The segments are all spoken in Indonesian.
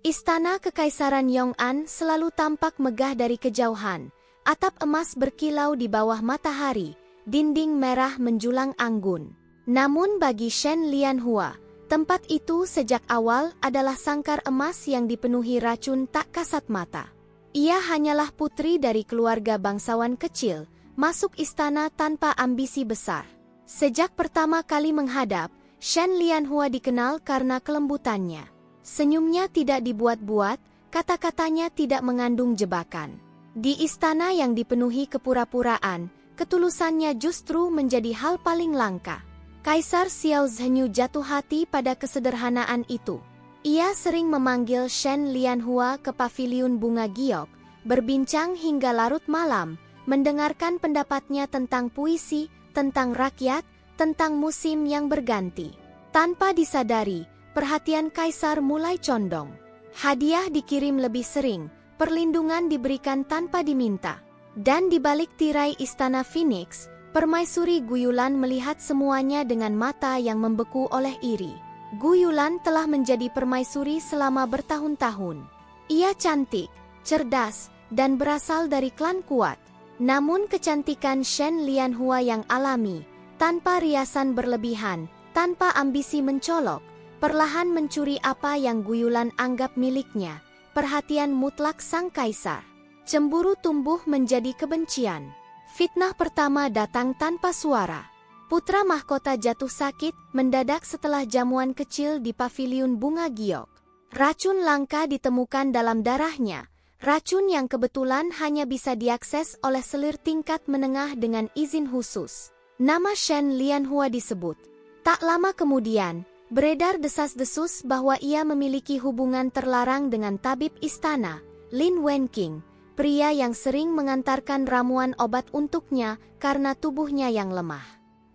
Istana Kekaisaran Yong'an selalu tampak megah dari kejauhan. Atap emas berkilau di bawah matahari, dinding merah menjulang anggun. Namun bagi Shen Lianhua, tempat itu sejak awal adalah sangkar emas yang dipenuhi racun tak kasat mata. Ia hanyalah putri dari keluarga bangsawan kecil, masuk istana tanpa ambisi besar. Sejak pertama kali menghadap, Shen Lianhua dikenal karena kelembutannya. Senyumnya tidak dibuat-buat, kata-katanya tidak mengandung jebakan. Di istana yang dipenuhi kepura-puraan, ketulusannya justru menjadi hal paling langka. Kaisar Xiao Zhenyu jatuh hati pada kesederhanaan itu. Ia sering memanggil Shen Lianhua ke paviliun bunga giok, berbincang hingga larut malam, mendengarkan pendapatnya tentang puisi, tentang rakyat, tentang musim yang berganti. Tanpa disadari, perhatian kaisar mulai condong. Hadiah dikirim lebih sering, perlindungan diberikan tanpa diminta. Dan di balik tirai istana Phoenix, Permaisuri Guyulan melihat semuanya dengan mata yang membeku oleh iri. Guyulan telah menjadi permaisuri selama bertahun-tahun. Ia cantik, cerdas, dan berasal dari klan kuat. Namun kecantikan Shen Lianhua yang alami, tanpa riasan berlebihan, tanpa ambisi mencolok, perlahan mencuri apa yang Guyulan anggap miliknya, perhatian mutlak sang kaisar. Cemburu tumbuh menjadi kebencian. Fitnah pertama datang tanpa suara. Putra mahkota jatuh sakit mendadak setelah jamuan kecil di paviliun bunga giok. Racun langka ditemukan dalam darahnya, racun yang kebetulan hanya bisa diakses oleh selir tingkat menengah dengan izin khusus. Nama Shen Lianhua disebut. Tak lama kemudian, beredar desas-desus bahwa ia memiliki hubungan terlarang dengan tabib istana, Lin Wenqing, pria yang sering mengantarkan ramuan obat untuknya karena tubuhnya yang lemah.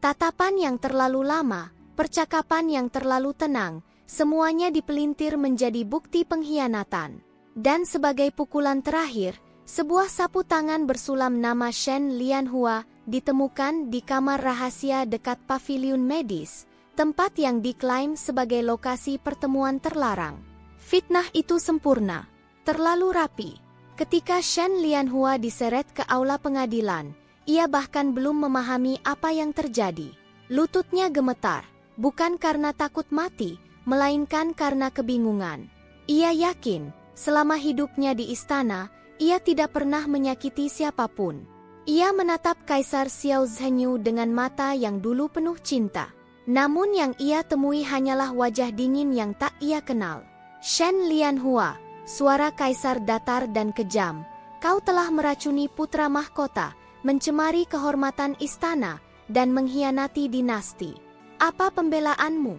Tatapan yang terlalu lama, percakapan yang terlalu tenang, semuanya dipelintir menjadi bukti pengkhianatan. Dan sebagai pukulan terakhir, sebuah sapu tangan bersulam nama Shen Lianhua ditemukan di kamar rahasia dekat paviliun medis, tempat yang diklaim sebagai lokasi pertemuan terlarang. Fitnah itu sempurna, terlalu rapi. Ketika Shen Lianhua diseret ke aula pengadilan, ia bahkan belum memahami apa yang terjadi. Lututnya gemetar, bukan karena takut mati, melainkan karena kebingungan. Ia yakin, selama hidupnya di istana, ia tidak pernah menyakiti siapapun. Ia menatap Kaisar Xiao Zhenyu dengan mata yang dulu penuh cinta. Namun yang ia temui hanyalah wajah dingin yang tak ia kenal. Shen Lianhua, suara kaisar datar dan kejam, kau telah meracuni putra mahkota, mencemari kehormatan istana, dan mengkhianati dinasti. Apa pembelaanmu?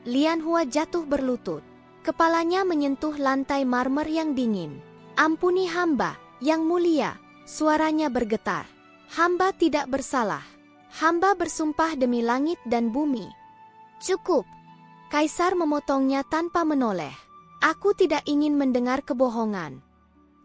Lianhua jatuh berlutut. Kepalanya menyentuh lantai marmer yang dingin. Ampuni hamba, yang mulia, suaranya bergetar. Hamba tidak bersalah. Hamba bersumpah demi langit dan bumi. Cukup. Kaisar memotongnya tanpa menoleh. Aku tidak ingin mendengar kebohongan.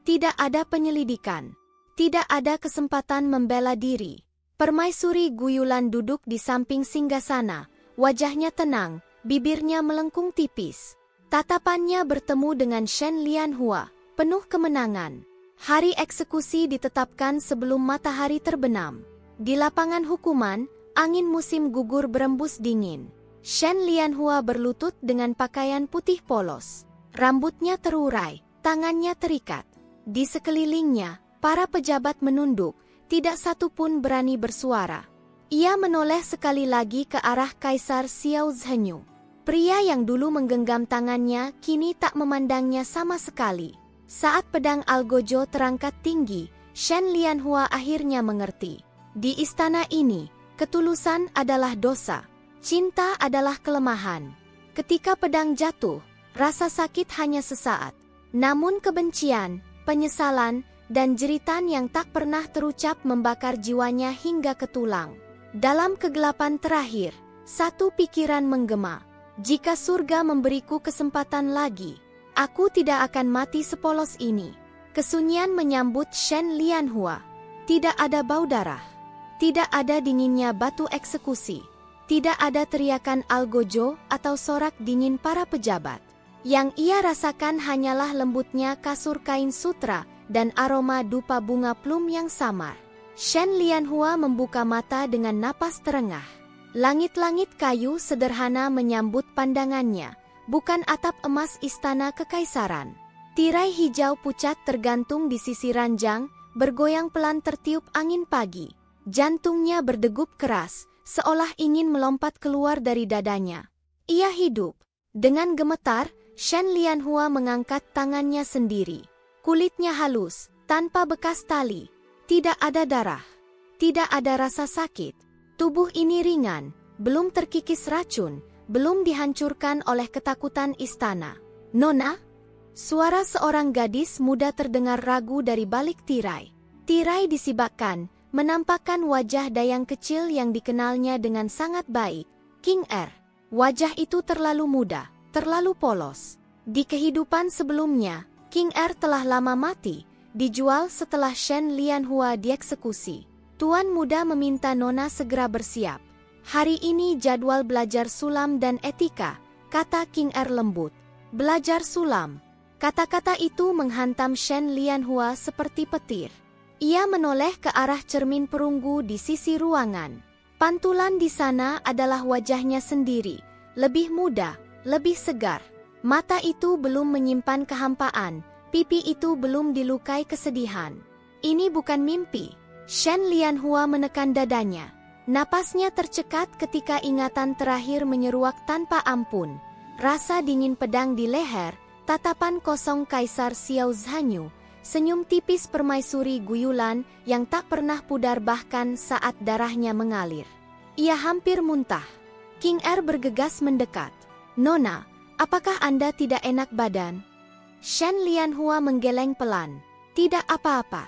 Tidak ada penyelidikan. Tidak ada kesempatan membela diri. Permaisuri Guyulan duduk di samping singgasana. Wajahnya tenang, bibirnya melengkung tipis. Tatapannya bertemu dengan Shen Lianhua, penuh kemenangan. Hari eksekusi ditetapkan sebelum matahari terbenam. Di lapangan hukuman, angin musim gugur berembus dingin. Shen Lianhua berlutut dengan pakaian putih polos. Rambutnya terurai, tangannya terikat. Di sekelilingnya, para pejabat menunduk, tidak satu pun berani bersuara. Ia menoleh sekali lagi ke arah Kaisar Xiao Zhenyu. Pria yang dulu menggenggam tangannya kini tak memandangnya sama sekali. Saat pedang Algojo terangkat tinggi, Shen Lianhua akhirnya mengerti. Di istana ini, ketulusan adalah dosa, cinta adalah kelemahan. Ketika pedang jatuh, rasa sakit hanya sesaat. Namun kebencian, penyesalan, dan jeritan yang tak pernah terucap membakar jiwanya hingga ke tulang. Dalam kegelapan terakhir, satu pikiran menggema. Jika surga memberiku kesempatan lagi, aku tidak akan mati sepolos ini. Kesunyian menyambut Shen Lianhua. Tidak ada bau darah. Tidak ada dinginnya batu eksekusi. Tidak ada teriakan algojo atau sorak dingin para pejabat. Yang ia rasakan hanyalah lembutnya kasur kain sutra dan aroma dupa bunga plum yang samar. Shen Lianhua membuka mata dengan napas terengah. Langit-langit kayu sederhana menyambut pandangannya, bukan atap emas istana kekaisaran. Tirai hijau pucat tergantung di sisi ranjang, bergoyang pelan tertiup angin pagi. Jantungnya berdegup keras, seolah ingin melompat keluar dari dadanya. Ia hidup. Dengan gemetar, Shen Lianhua mengangkat tangannya sendiri. Kulitnya halus, tanpa bekas tali. Tidak ada darah. Tidak ada rasa sakit. Tubuh ini ringan, belum terkikis racun, belum dihancurkan oleh ketakutan istana. "Nona?" Suara seorang gadis muda terdengar ragu dari balik tirai. Tirai disibakkan, menampakkan wajah dayang kecil yang dikenalnya dengan sangat baik, King Er. Wajah itu terlalu muda, terlalu polos. Di kehidupan sebelumnya, King Er telah lama mati, dijual setelah Shen Lianhua dieksekusi. Tuan muda meminta Nona segera bersiap. "Hari ini jadwal belajar sulam dan etika," kata King Er lembut. "Belajar sulam." Kata-kata itu menghantam Shen Lianhua seperti petir. Ia menoleh ke arah cermin perunggu di sisi ruangan. Pantulan di sana adalah wajahnya sendiri, lebih muda, lebih segar. Mata itu belum menyimpan kehampaan, pipi itu belum dilukai kesedihan. Ini bukan mimpi. Shen Lianhua menekan dadanya. Napasnya tercekat ketika ingatan terakhir menyeruak tanpa ampun. Rasa dingin pedang di leher, tatapan kosong Kaisar Xiao Zhanyu, senyum tipis permaisuri Guyulan yang tak pernah pudar bahkan saat darahnya mengalir. Ia hampir muntah. King Er bergegas mendekat. "Nona, apakah Anda tidak enak badan?" Shen Lianhua menggeleng pelan. "Tidak apa-apa."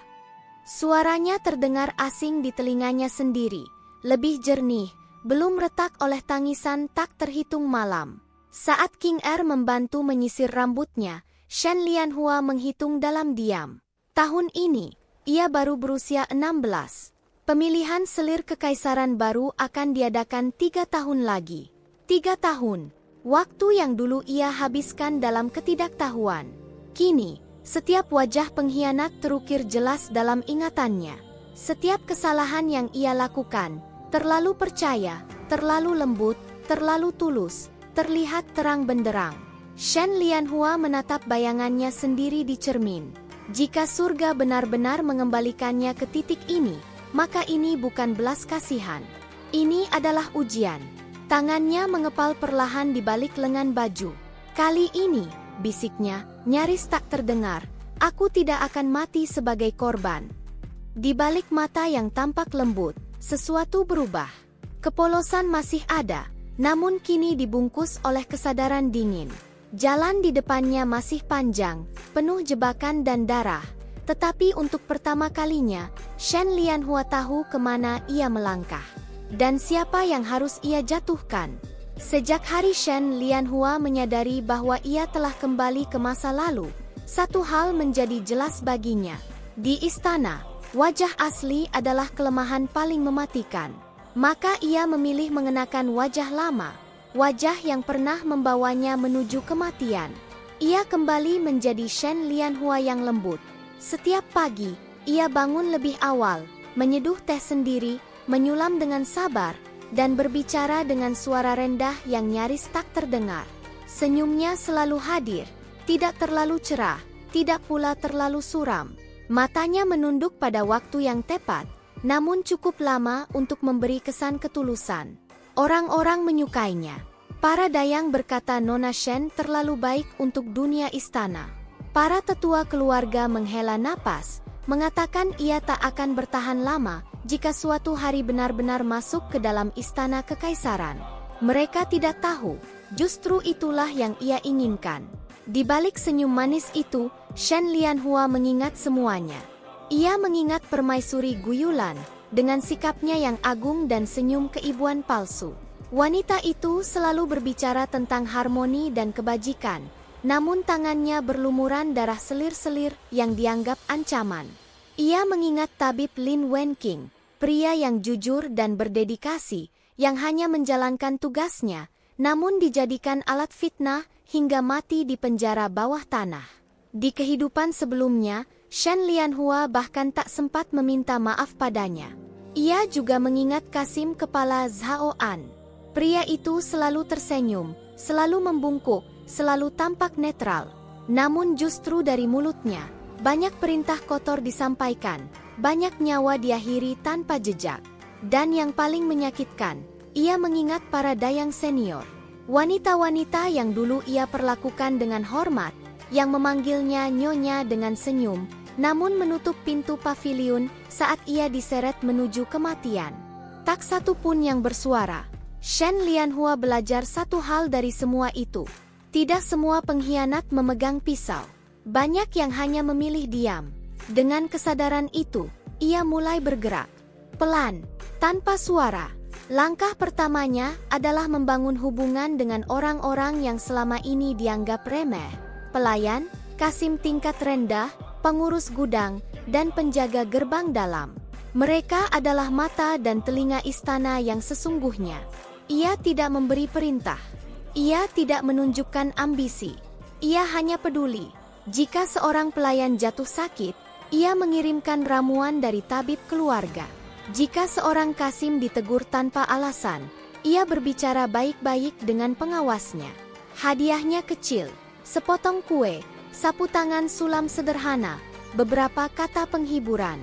Suaranya terdengar asing di telinganya sendiri, lebih jernih, belum retak oleh tangisan tak terhitung malam. Saat King Er membantu menyisir rambutnya, Shen Lianhua menghitung dalam diam. Tahun ini, ia baru berusia 16. Pemilihan selir kekaisaran baru akan diadakan 3 tahun lagi. 3 tahun, waktu yang dulu ia habiskan dalam ketidaktahuan. Kini, setiap wajah pengkhianat terukir jelas dalam ingatannya. Setiap kesalahan yang ia lakukan, terlalu percaya, terlalu lembut, terlalu tulus, terlihat terang benderang. Shen Lianhua menatap bayangannya sendiri di cermin. Jika surga benar-benar mengembalikannya ke titik ini, maka ini bukan belas kasihan. Ini adalah ujian. Tangannya mengepal perlahan di balik lengan baju. "Kali ini," bisiknya, nyaris tak terdengar, "aku tidak akan mati sebagai korban." Di balik mata yang tampak lembut, sesuatu berubah. Kepolosan masih ada, namun kini dibungkus oleh kesadaran dingin. Jalan di depannya masih panjang, penuh jebakan dan darah. Tetapi untuk pertama kalinya, Shen Lianhua tahu kemana ia melangkah. Dan siapa yang harus ia jatuhkan. Sejak hari Shen Lianhua menyadari bahwa ia telah kembali ke masa lalu, satu hal menjadi jelas baginya. Di istana, wajah asli adalah kelemahan paling mematikan. Maka ia memilih mengenakan wajah lama, wajah yang pernah membawanya menuju kematian. Ia kembali menjadi Shen Lianhua yang lembut. Setiap pagi, ia bangun lebih awal, menyeduh teh sendiri, menyulam dengan sabar, dan berbicara dengan suara rendah yang nyaris tak terdengar. Senyumnya selalu hadir, tidak terlalu cerah, tidak pula terlalu suram. Matanya menunduk pada waktu yang tepat, namun cukup lama untuk memberi kesan ketulusan. Orang-orang menyukainya. Para dayang berkata Nona Shen terlalu baik untuk dunia istana. Para tetua keluarga menghela napas, mengatakan ia tak akan bertahan lama jika suatu hari benar-benar masuk ke dalam istana kekaisaran. Mereka tidak tahu, justru itulah yang ia inginkan. Di balik senyum manis itu, Shen Lianhua mengingat semuanya. Ia mengingat permaisuri Guyulan, dengan sikapnya yang agung dan senyum keibuan palsu. Wanita itu selalu berbicara tentang harmoni dan kebajikan, namun tangannya berlumuran darah selir-selir yang dianggap ancaman. Ia mengingat tabib Lin Wenqing, pria yang jujur dan berdedikasi, yang hanya menjalankan tugasnya, namun dijadikan alat fitnah hingga mati di penjara bawah tanah. Di kehidupan sebelumnya, Shen Lianhua bahkan tak sempat meminta maaf padanya. Ia juga mengingat Kasim kepala Zhao An. Pria itu selalu tersenyum, selalu membungkuk, selalu tampak netral. Namun justru dari mulutnya, banyak perintah kotor disampaikan, banyak nyawa diakhiri tanpa jejak. Dan yang paling menyakitkan, ia mengingat para dayang senior. Wanita-wanita yang dulu ia perlakukan dengan hormat, yang memanggilnya nyonya dengan senyum, namun menutup pintu paviliun saat ia diseret menuju kematian. Tak satu pun yang bersuara. Shen Lianhua belajar satu hal dari semua itu. Tidak semua pengkhianat memegang pisau. Banyak yang hanya memilih diam. Dengan kesadaran itu, ia mulai bergerak. Pelan, tanpa suara. Langkah pertamanya adalah membangun hubungan dengan orang-orang yang selama ini dianggap remeh. Pelayan, Kasim tingkat rendah, pengurus gudang, dan penjaga gerbang dalam. Mereka adalah mata dan telinga istana yang sesungguhnya. Ia tidak memberi perintah. Ia tidak menunjukkan ambisi. Ia hanya peduli. Jika seorang pelayan jatuh sakit, ia mengirimkan ramuan dari tabib keluarga. Jika seorang Kasim ditegur tanpa alasan, ia berbicara baik-baik dengan pengawasnya. Hadiahnya kecil, sepotong kue, sapu tangan sulam sederhana, beberapa kata penghiburan.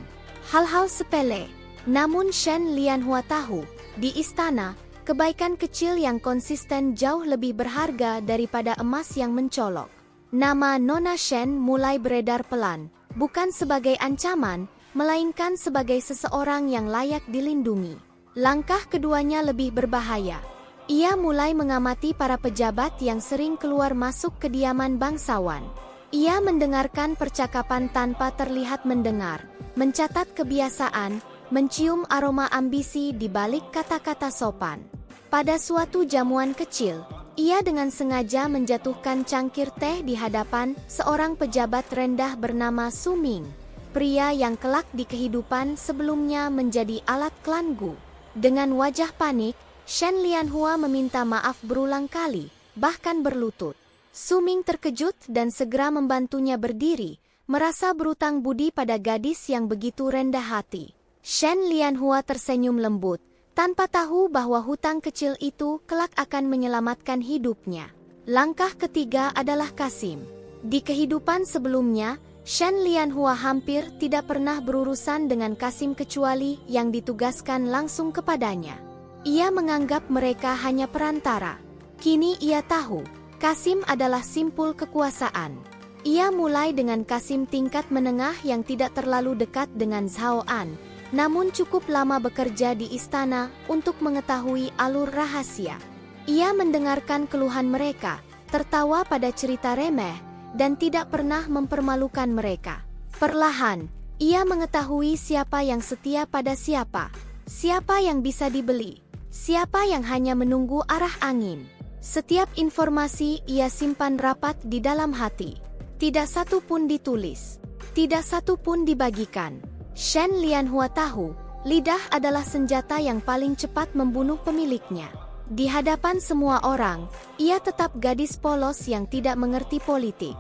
Hal-hal sepele. Namun Shen Lianhua tahu, di istana, kebaikan kecil yang konsisten jauh lebih berharga daripada emas yang mencolok. Nama Nona Shen mulai beredar pelan, bukan sebagai ancaman, melainkan sebagai seseorang yang layak dilindungi. Langkah keduanya lebih berbahaya. Ia mulai mengamati para pejabat yang sering keluar masuk kediaman bangsawan. Ia mendengarkan percakapan tanpa terlihat mendengar, mencatat kebiasaan, mencium aroma ambisi di balik kata-kata sopan. Pada suatu jamuan kecil, ia dengan sengaja menjatuhkan cangkir teh di hadapan seorang pejabat rendah bernama Su Ming, pria yang kelak di kehidupan sebelumnya menjadi alat klan Gu. Dengan wajah panik, Shen Lianhua meminta maaf berulang kali, bahkan berlutut. Su Ming terkejut dan segera membantunya berdiri, merasa berutang budi pada gadis yang begitu rendah hati. Shen Lianhua tersenyum lembut, tanpa tahu bahwa hutang kecil itu kelak akan menyelamatkan hidupnya. Langkah ketiga adalah Kasim. Di kehidupan sebelumnya, Shen Lianhua hampir tidak pernah berurusan dengan Kasim kecuali yang ditugaskan langsung kepadanya. Ia menganggap mereka hanya perantara. Kini ia tahu, Kasim adalah simpul kekuasaan. Ia mulai dengan Kasim tingkat menengah yang tidak terlalu dekat dengan Zhao An, namun cukup lama bekerja di istana untuk mengetahui alur rahasia. Ia mendengarkan keluhan mereka, tertawa pada cerita remeh, dan tidak pernah mempermalukan mereka. Perlahan, ia mengetahui siapa yang setia pada siapa, siapa yang bisa dibeli, siapa yang hanya menunggu arah angin. Setiap informasi ia simpan rapat di dalam hati. Tidak satu pun ditulis, tidak satu pun dibagikan. Shen Lianhua tahu, lidah adalah senjata yang paling cepat membunuh pemiliknya. Di hadapan semua orang, ia tetap gadis polos yang tidak mengerti politik.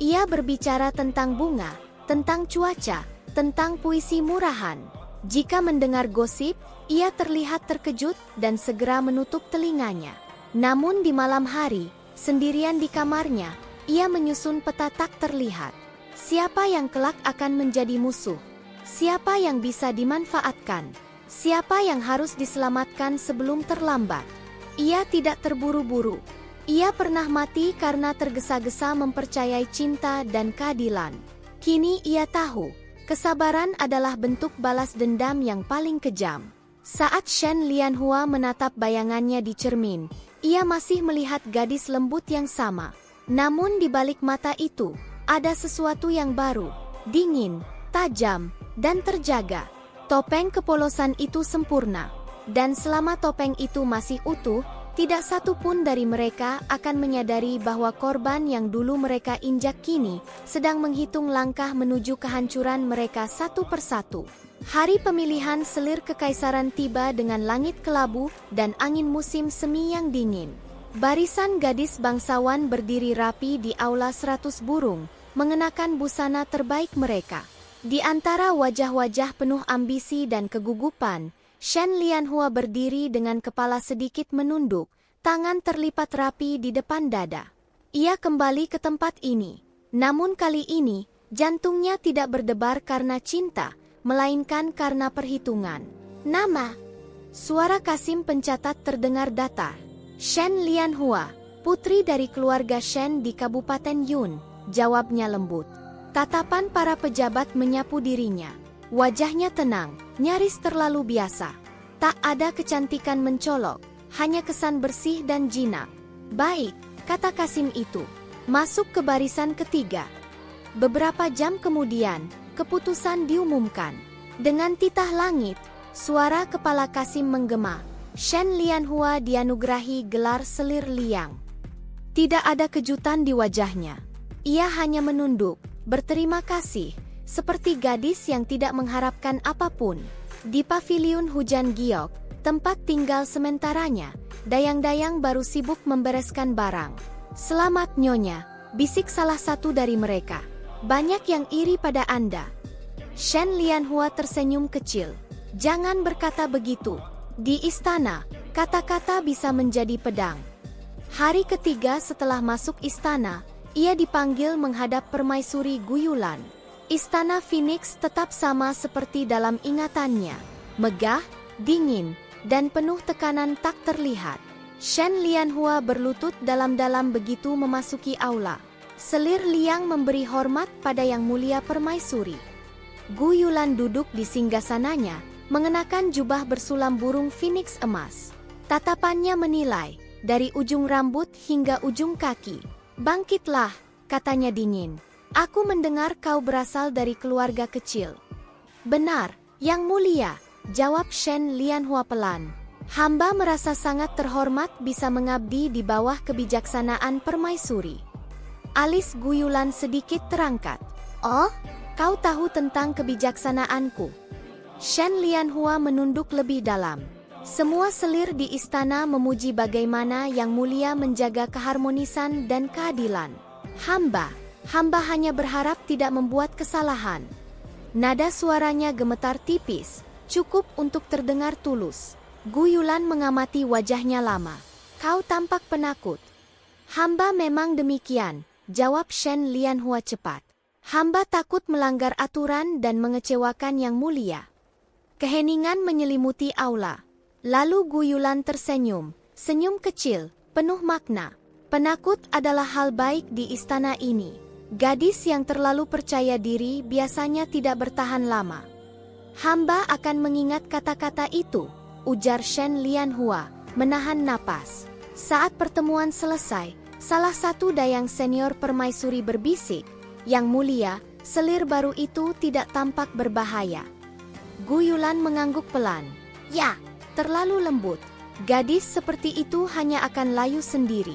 Ia berbicara tentang bunga, tentang cuaca, tentang puisi murahan. Jika mendengar gosip, ia terlihat terkejut dan segera menutup telinganya. Namun di malam hari, sendirian di kamarnya, ia menyusun peta tak terlihat. Siapa yang kelak akan menjadi musuh? Siapa yang bisa dimanfaatkan? Siapa yang harus diselamatkan sebelum terlambat? Ia tidak terburu-buru. Ia pernah mati karena tergesa-gesa mempercayai cinta dan keadilan. Kini ia tahu, kesabaran adalah bentuk balas dendam yang paling kejam. Saat Shen Lianhua menatap bayangannya di cermin, ia masih melihat gadis lembut yang sama. Namun di balik mata itu, ada sesuatu yang baru, dingin, tajam, dan terjaga. Topeng kepolosan itu sempurna, dan selama topeng itu masih utuh, tidak satu pun dari mereka akan menyadari bahwa korban yang dulu mereka injak kini sedang menghitung langkah menuju kehancuran mereka satu persatu. Hari pemilihan selir kekaisaran tiba dengan langit kelabu dan angin musim semi yang dingin. Barisan gadis bangsawan berdiri rapi di aula 100 burung, mengenakan busana terbaik mereka. Di antara wajah-wajah penuh ambisi dan kegugupan, Shen Lianhua berdiri dengan kepala sedikit menunduk, tangan terlipat rapi di depan dada. Ia kembali ke tempat ini. Namun kali ini, jantungnya tidak berdebar karena cinta, melainkan karena perhitungan. Nama. Suara Kasim pencatat terdengar datar. Shen Lianhua, putri dari keluarga Shen di Kabupaten Yun, jawabnya lembut. Tatapan para pejabat menyapu dirinya. Wajahnya tenang, nyaris terlalu biasa. Tak ada kecantikan mencolok, hanya kesan bersih dan jinak. Baik, kata Kasim itu. Masuk ke barisan ketiga. Beberapa jam kemudian, keputusan diumumkan. Dengan titah langit, suara kepala Kasim menggema. Shen Lianhua dianugerahi gelar Selir Liang. Tidak ada kejutan di wajahnya. Ia hanya menunduk, berterima kasih, seperti gadis yang tidak mengharapkan apapun. Di paviliun hujan giok, tempat tinggal sementaranya, dayang-dayang baru sibuk membereskan barang. Selamat Nyonya, bisik salah satu dari mereka. Banyak yang iri pada Anda. Shen Lianhua tersenyum kecil. Jangan berkata begitu. Di istana, kata-kata bisa menjadi pedang. Hari ketiga setelah masuk istana, ia dipanggil menghadap Permaisuri Guyulan. Istana Phoenix tetap sama seperti dalam ingatannya. Megah, dingin, dan penuh tekanan tak terlihat. Shen Lianhua berlutut dalam-dalam begitu memasuki aula. Selir Liang memberi hormat pada Yang Mulia Permaisuri. Guyulan duduk di singgasananya, mengenakan jubah bersulam burung phoenix emas. Tatapannya menilai, dari ujung rambut hingga ujung kaki. Bangkitlah, katanya dingin. Aku mendengar kau berasal dari keluarga kecil. Benar, Yang Mulia, jawab Shen Lianhua pelan. Hamba merasa sangat terhormat bisa mengabdi di bawah kebijaksanaan Permaisuri. Alis Guyulan sedikit terangkat. Oh, kau tahu tentang kebijaksanaanku? Shen Lianhua menunduk lebih dalam. Semua selir di istana memuji bagaimana Yang Mulia menjaga keharmonisan dan keadilan. Hamba hanya berharap tidak membuat kesalahan. Nada suaranya gemetar tipis, cukup untuk terdengar tulus. Guyulan mengamati wajahnya lama. Kau tampak penakut. Hamba memang demikian, jawab Shen Lianhua cepat. Hamba takut melanggar aturan dan mengecewakan Yang Mulia. Keheningan menyelimuti aula. Lalu Guyulan tersenyum, senyum kecil, penuh makna. Penakut adalah hal baik di istana ini. Gadis yang terlalu percaya diri biasanya tidak bertahan lama. Hamba akan mengingat kata-kata itu, ujar Shen Lianhua, menahan napas. Saat pertemuan selesai, salah satu dayang senior Permaisuri berbisik, Yang Mulia, selir baru itu tidak tampak berbahaya. Guyulan mengangguk pelan. Ya, terlalu lembut. Gadis seperti itu hanya akan layu sendiri.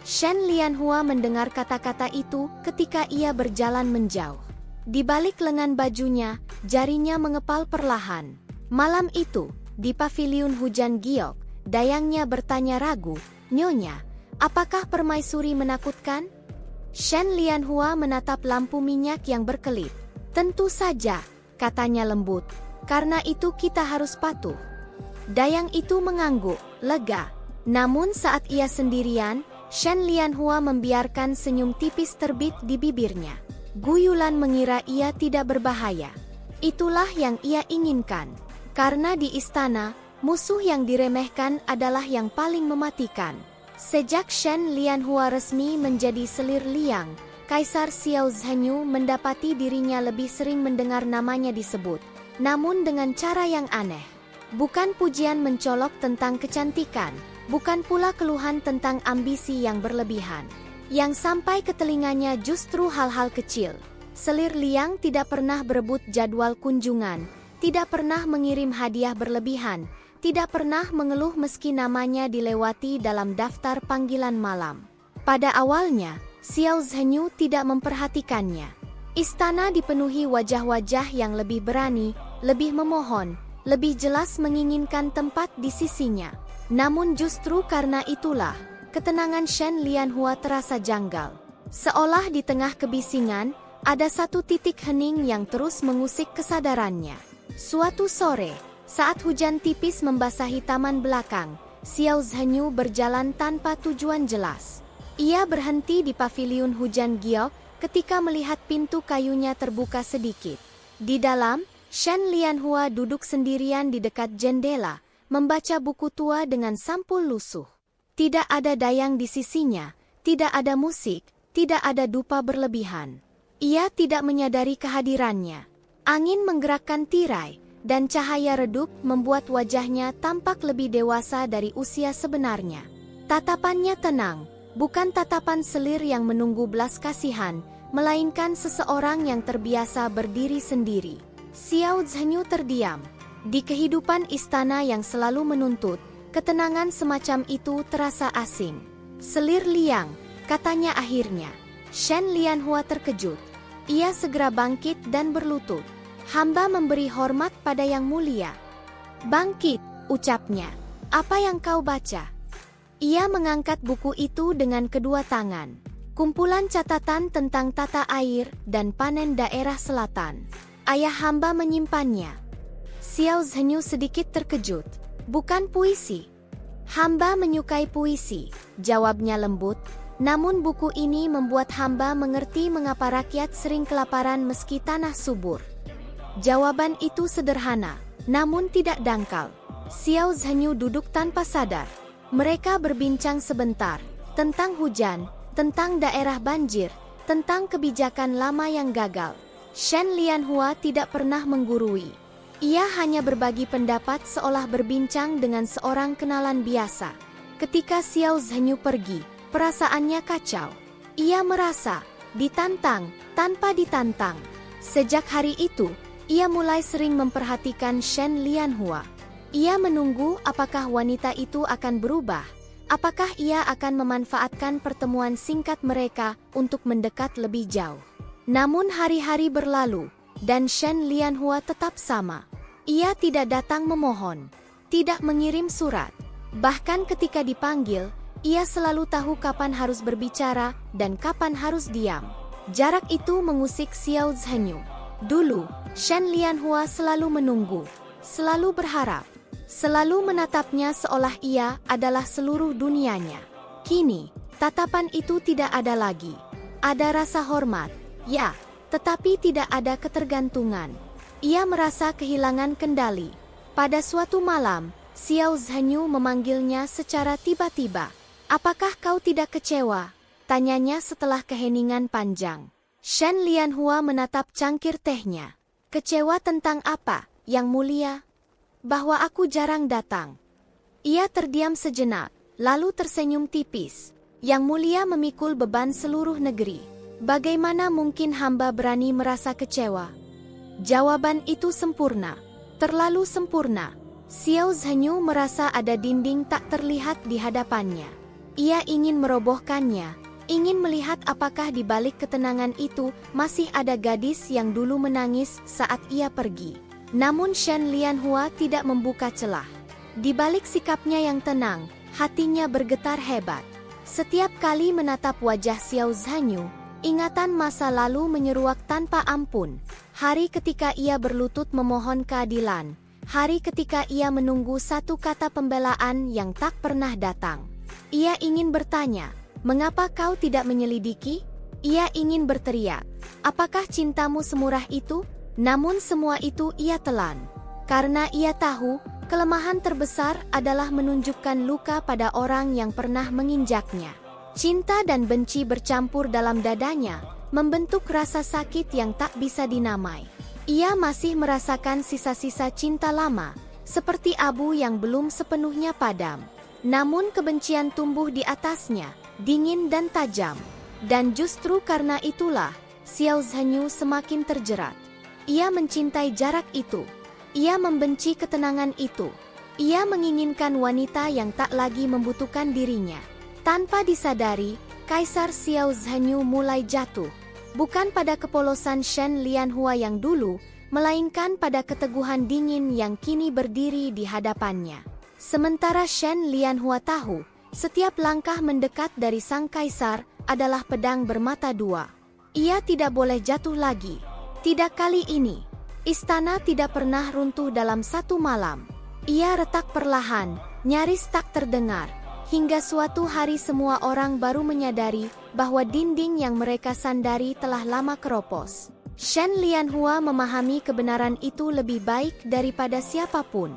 Shen Lianhua mendengar kata-kata itu ketika ia berjalan menjauh. Di balik lengan bajunya, jarinya mengepal perlahan. Malam itu, di paviliun hujan giok, dayangnya bertanya ragu, Nyonya, apakah Permaisuri menakutkan? Shen Lianhua menatap lampu minyak yang berkelip. Tentu saja, katanya lembut. Karena itu kita harus patuh. Dayang itu mengangguk, lega. Namun saat ia sendirian, Shen Lianhua membiarkan senyum tipis terbit di bibirnya. Guyulan mengira ia tidak berbahaya. Itulah yang ia inginkan. Karena di istana, musuh yang diremehkan adalah yang paling mematikan. Sejak Shen Lianhua resmi menjadi Selir Liang, Kaisar Xiao Zhenyu mendapati dirinya lebih sering mendengar namanya disebut. Namun dengan cara yang aneh. Bukan pujian mencolok tentang kecantikan, bukan pula keluhan tentang ambisi yang berlebihan. Yang sampai ke telinganya justru hal-hal kecil. Selir Liang tidak pernah berebut jadwal kunjungan, tidak pernah mengirim hadiah berlebihan, tidak pernah mengeluh meski namanya dilewati dalam daftar panggilan malam. Pada awalnya, Xiao Zhenyu tidak memperhatikannya. Istana dipenuhi wajah-wajah yang lebih berani, lebih memohon, lebih jelas menginginkan tempat di sisinya. Namun justru karena itulah, ketenangan Shen Lianhua terasa janggal. Seolah di tengah kebisingan, ada satu titik hening yang terus mengusik kesadarannya. Suatu sore, saat hujan tipis membasahi taman belakang, Xiao Zhenyu berjalan tanpa tujuan jelas. Ia berhenti di paviliun hujan giok ketika melihat pintu kayunya terbuka sedikit. Di dalam, Shen Lianhua duduk sendirian di dekat jendela, membaca buku tua dengan sampul lusuh. Tidak ada dayang di sisinya, tidak ada musik, tidak ada dupa berlebihan. Ia tidak menyadari kehadirannya. Angin menggerakkan tirai, dan cahaya redup membuat wajahnya tampak lebih dewasa dari usia sebenarnya. Tatapannya tenang, bukan tatapan selir yang menunggu belas kasihan, melainkan seseorang yang terbiasa berdiri sendiri. Xiao Zhenyu terdiam. Di kehidupan istana yang selalu menuntut, ketenangan semacam itu terasa asing. Selir liang, katanya akhirnya. Shen Lianhua terkejut. Ia segera bangkit dan berlutut. Hamba memberi hormat pada yang mulia. Bangkit, ucapnya. Apa yang kau baca? Ia mengangkat buku itu dengan kedua tangan. Kumpulan catatan tentang tata air dan panen daerah selatan. Ayah hamba menyimpannya. Xiao Zhenyu sedikit terkejut. Bukan puisi. Hamba menyukai puisi, jawabnya lembut. Namun buku ini membuat hamba mengerti mengapa rakyat sering kelaparan meski tanah subur. Jawaban itu sederhana, namun tidak dangkal. Xiao Zhenyu duduk tanpa sadar. Mereka berbincang sebentar, tentang hujan, tentang daerah banjir, tentang kebijakan lama yang gagal. Shen Lianhua tidak pernah menggurui. Ia hanya berbagi pendapat seolah berbincang dengan seorang kenalan biasa. Ketika Xiao Zhenyu pergi, perasaannya kacau. Ia merasa ditantang tanpa ditantang. Sejak hari itu, ia mulai sering memperhatikan Shen Lianhua. Ia menunggu apakah wanita itu akan berubah. Apakah ia akan memanfaatkan pertemuan singkat mereka untuk mendekat lebih jauh. Namun hari-hari berlalu, dan Shen Lianhua tetap sama. Ia tidak datang memohon, tidak mengirim surat. Bahkan ketika dipanggil, ia selalu tahu kapan harus berbicara dan kapan harus diam. Jarak itu mengusik Xiao Zhenyu. Dulu, Shen Lianhua selalu menunggu, selalu berharap, selalu menatapnya seolah ia adalah seluruh dunianya. Kini, tatapan itu tidak ada lagi. Ada rasa hormat, ya, tetapi tidak ada ketergantungan. Ia merasa kehilangan kendali. Pada suatu malam, Xiao Zhenyu memanggilnya secara tiba-tiba. Apakah kau tidak kecewa? Tanyanya setelah keheningan panjang. Shen Lianhua menatap cangkir tehnya. Kecewa tentang apa, Yang Mulia? Bahwa aku jarang datang. Ia terdiam sejenak, lalu tersenyum tipis. Yang Mulia memikul beban seluruh negeri. Bagaimana mungkin hamba berani merasa kecewa? Jawaban itu sempurna. Terlalu sempurna. Xiao Zhenyu merasa ada dinding tak terlihat di hadapannya. Ia ingin merobohkannya, ingin melihat apakah di balik ketenangan itu masih ada gadis yang dulu menangis saat ia pergi. Namun Shen Lianhua tidak membuka celah. Di balik sikapnya yang tenang, hatinya bergetar hebat. Setiap kali menatap wajah Xiao Zhenyu, ingatan masa lalu menyeruak tanpa ampun. Hari ketika ia berlutut memohon keadilan, hari ketika ia menunggu satu kata pembelaan yang tak pernah datang. Ia ingin bertanya, mengapa kau tidak menyelidiki? Ia ingin berteriak, apakah cintamu semurah itu? Namun semua itu ia telan. Karena ia tahu, kelemahan terbesar adalah menunjukkan luka pada orang yang pernah menginjaknya. Cinta dan benci bercampur dalam dadanya, membentuk rasa sakit yang tak bisa dinamai. Ia masih merasakan sisa-sisa cinta lama, seperti abu yang belum sepenuhnya padam. Namun kebencian tumbuh di atasnya, dingin dan tajam. Dan justru karena itulah, Xiao Zhenyu semakin terjerat. Ia mencintai jarak itu. Ia membenci ketenangan itu. Ia menginginkan wanita yang tak lagi membutuhkan dirinya. Tanpa disadari, Kaisar Xiao Zhenyu mulai jatuh. Bukan pada kepolosan Shen Lianhua yang dulu, melainkan pada keteguhan dingin yang kini berdiri di hadapannya. Sementara Shen Lianhua tahu, Setiap langkah mendekat dari sang kaisar adalah pedang bermata dua. Ia tidak boleh jatuh lagi. Tidak kali ini. Istana tidak pernah runtuh dalam satu malam. Ia retak perlahan, nyaris tak terdengar. Hingga suatu hari semua orang baru menyadari bahwa dinding yang mereka sandari telah lama keropos. Shen Lianhua memahami kebenaran itu lebih baik daripada siapapun.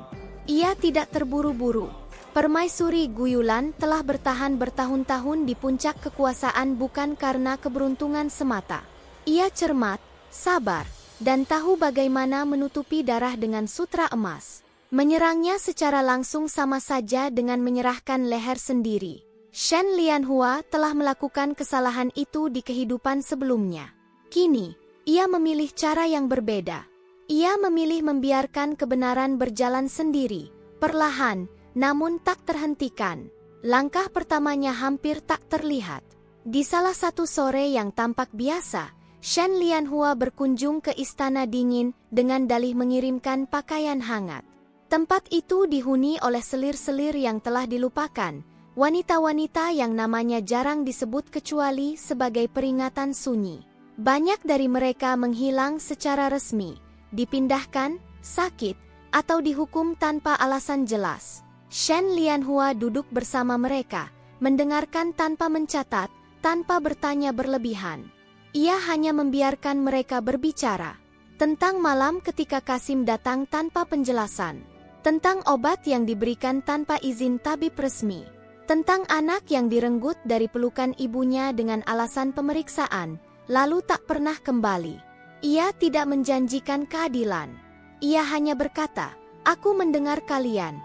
Ia tidak terburu-buru. Permaisuri Guyulan telah bertahan bertahun-tahun di puncak kekuasaan bukan karena keberuntungan semata. Ia cermat, sabar, dan tahu bagaimana menutupi darah dengan sutra emas. Menyerangnya secara langsung sama saja dengan menyerahkan leher sendiri. Shen Lianhua telah melakukan kesalahan itu di kehidupan sebelumnya. Kini, ia memilih cara yang berbeda. Ia memilih membiarkan kebenaran berjalan sendiri, perlahan, namun tak terhentikan. Langkah pertamanya hampir tak terlihat. Di salah satu sore yang tampak biasa, Shen Lianhua berkunjung ke Istana Dingin dengan dalih mengirimkan pakaian hangat. Tempat itu dihuni oleh selir-selir yang telah dilupakan, wanita-wanita yang namanya jarang disebut kecuali sebagai peringatan sunyi. Banyak dari mereka menghilang secara resmi, dipindahkan, sakit, atau dihukum tanpa alasan jelas. Shen Lianhua duduk bersama mereka, mendengarkan tanpa mencatat, tanpa bertanya berlebihan. Ia hanya membiarkan mereka berbicara. Tentang malam ketika Kasim datang tanpa penjelasan. Tentang obat yang diberikan tanpa izin tabib resmi. Tentang anak yang direnggut dari pelukan ibunya dengan alasan pemeriksaan, lalu tak pernah kembali. Ia tidak menjanjikan keadilan. Ia hanya berkata, "Aku mendengar kalian."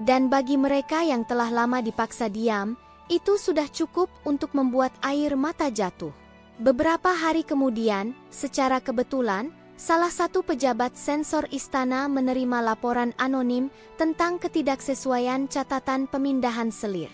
Dan bagi mereka yang telah lama dipaksa diam, itu sudah cukup untuk membuat air mata jatuh. Beberapa hari kemudian, secara kebetulan, salah satu pejabat sensor istana menerima laporan anonim tentang ketidaksesuaian catatan pemindahan selir.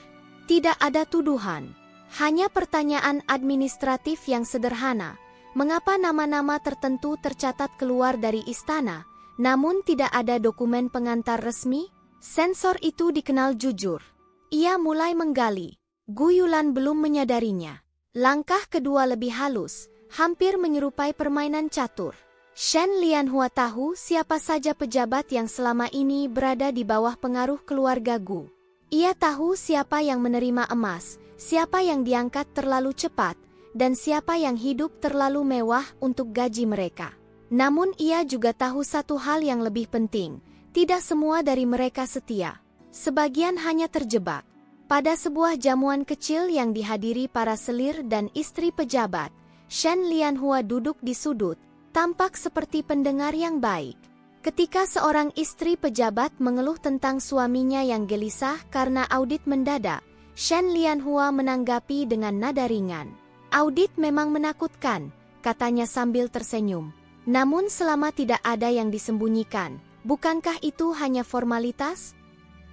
Tidak ada tuduhan, hanya pertanyaan administratif yang sederhana. Mengapa nama-nama tertentu tercatat keluar dari istana, namun tidak ada dokumen pengantar resmi? Sensor itu dikenal jujur. Ia mulai menggali. Guyulan belum menyadarinya. Langkah kedua lebih halus, hampir menyerupai permainan catur. Shen Lianhua tahu siapa saja pejabat yang selama ini berada di bawah pengaruh keluarga Gu. Ia tahu siapa yang menerima emas, siapa yang diangkat terlalu cepat, dan siapa yang hidup terlalu mewah untuk gaji mereka. Namun ia juga tahu satu hal yang lebih penting, tidak semua dari mereka setia. Sebagian hanya terjebak. Pada sebuah jamuan kecil yang dihadiri para selir dan istri pejabat, Shen Lianhua duduk di sudut, tampak seperti pendengar yang baik. Ketika seorang istri pejabat mengeluh tentang suaminya yang gelisah karena audit mendadak, Shen Lianhua menanggapi dengan nada ringan. "Audit memang menakutkan," katanya sambil tersenyum. "Namun selama tidak ada yang disembunyikan, bukankah itu hanya formalitas?"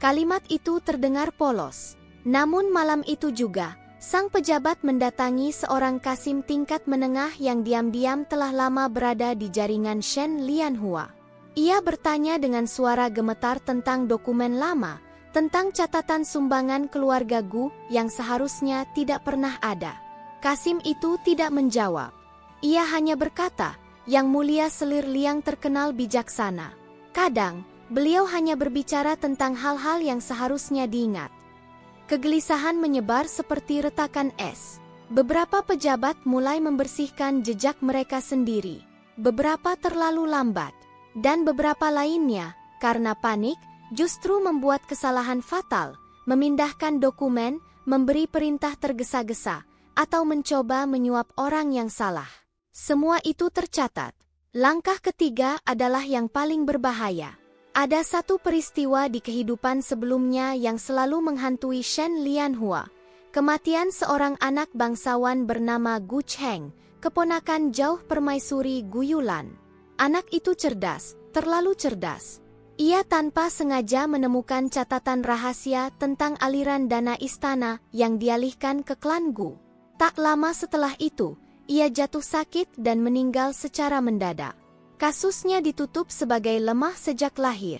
Kalimat itu terdengar polos. Namun malam itu juga, sang pejabat mendatangi seorang Kasim tingkat menengah yang diam-diam telah lama berada di jaringan Shen Lianhua. Ia bertanya dengan suara gemetar tentang dokumen lama, tentang catatan sumbangan keluarga Gu yang seharusnya tidak pernah ada. Kasim itu tidak menjawab. Ia hanya berkata, "Yang mulia Selir Liang terkenal bijaksana. Kadang, beliau hanya berbicara tentang hal-hal yang seharusnya diingat." Kegelisahan menyebar seperti retakan es. Beberapa pejabat mulai membersihkan jejak mereka sendiri. Beberapa terlalu lambat. Dan beberapa lainnya, karena panik, justru membuat kesalahan fatal, memindahkan dokumen, memberi perintah tergesa-gesa, atau mencoba menyuap orang yang salah. Semua itu tercatat. Langkah ketiga adalah yang paling berbahaya. Ada satu peristiwa di kehidupan sebelumnya yang selalu menghantui Shen Lianhua. Kematian seorang anak bangsawan bernama Gu Cheng, keponakan jauh permaisuri Guyulan. Anak itu cerdas, terlalu cerdas. Ia tanpa sengaja menemukan catatan rahasia tentang aliran dana istana yang dialihkan ke klan Gu. Tak lama setelah itu, ia jatuh sakit dan meninggal secara mendadak. Kasusnya ditutup sebagai lemah sejak lahir.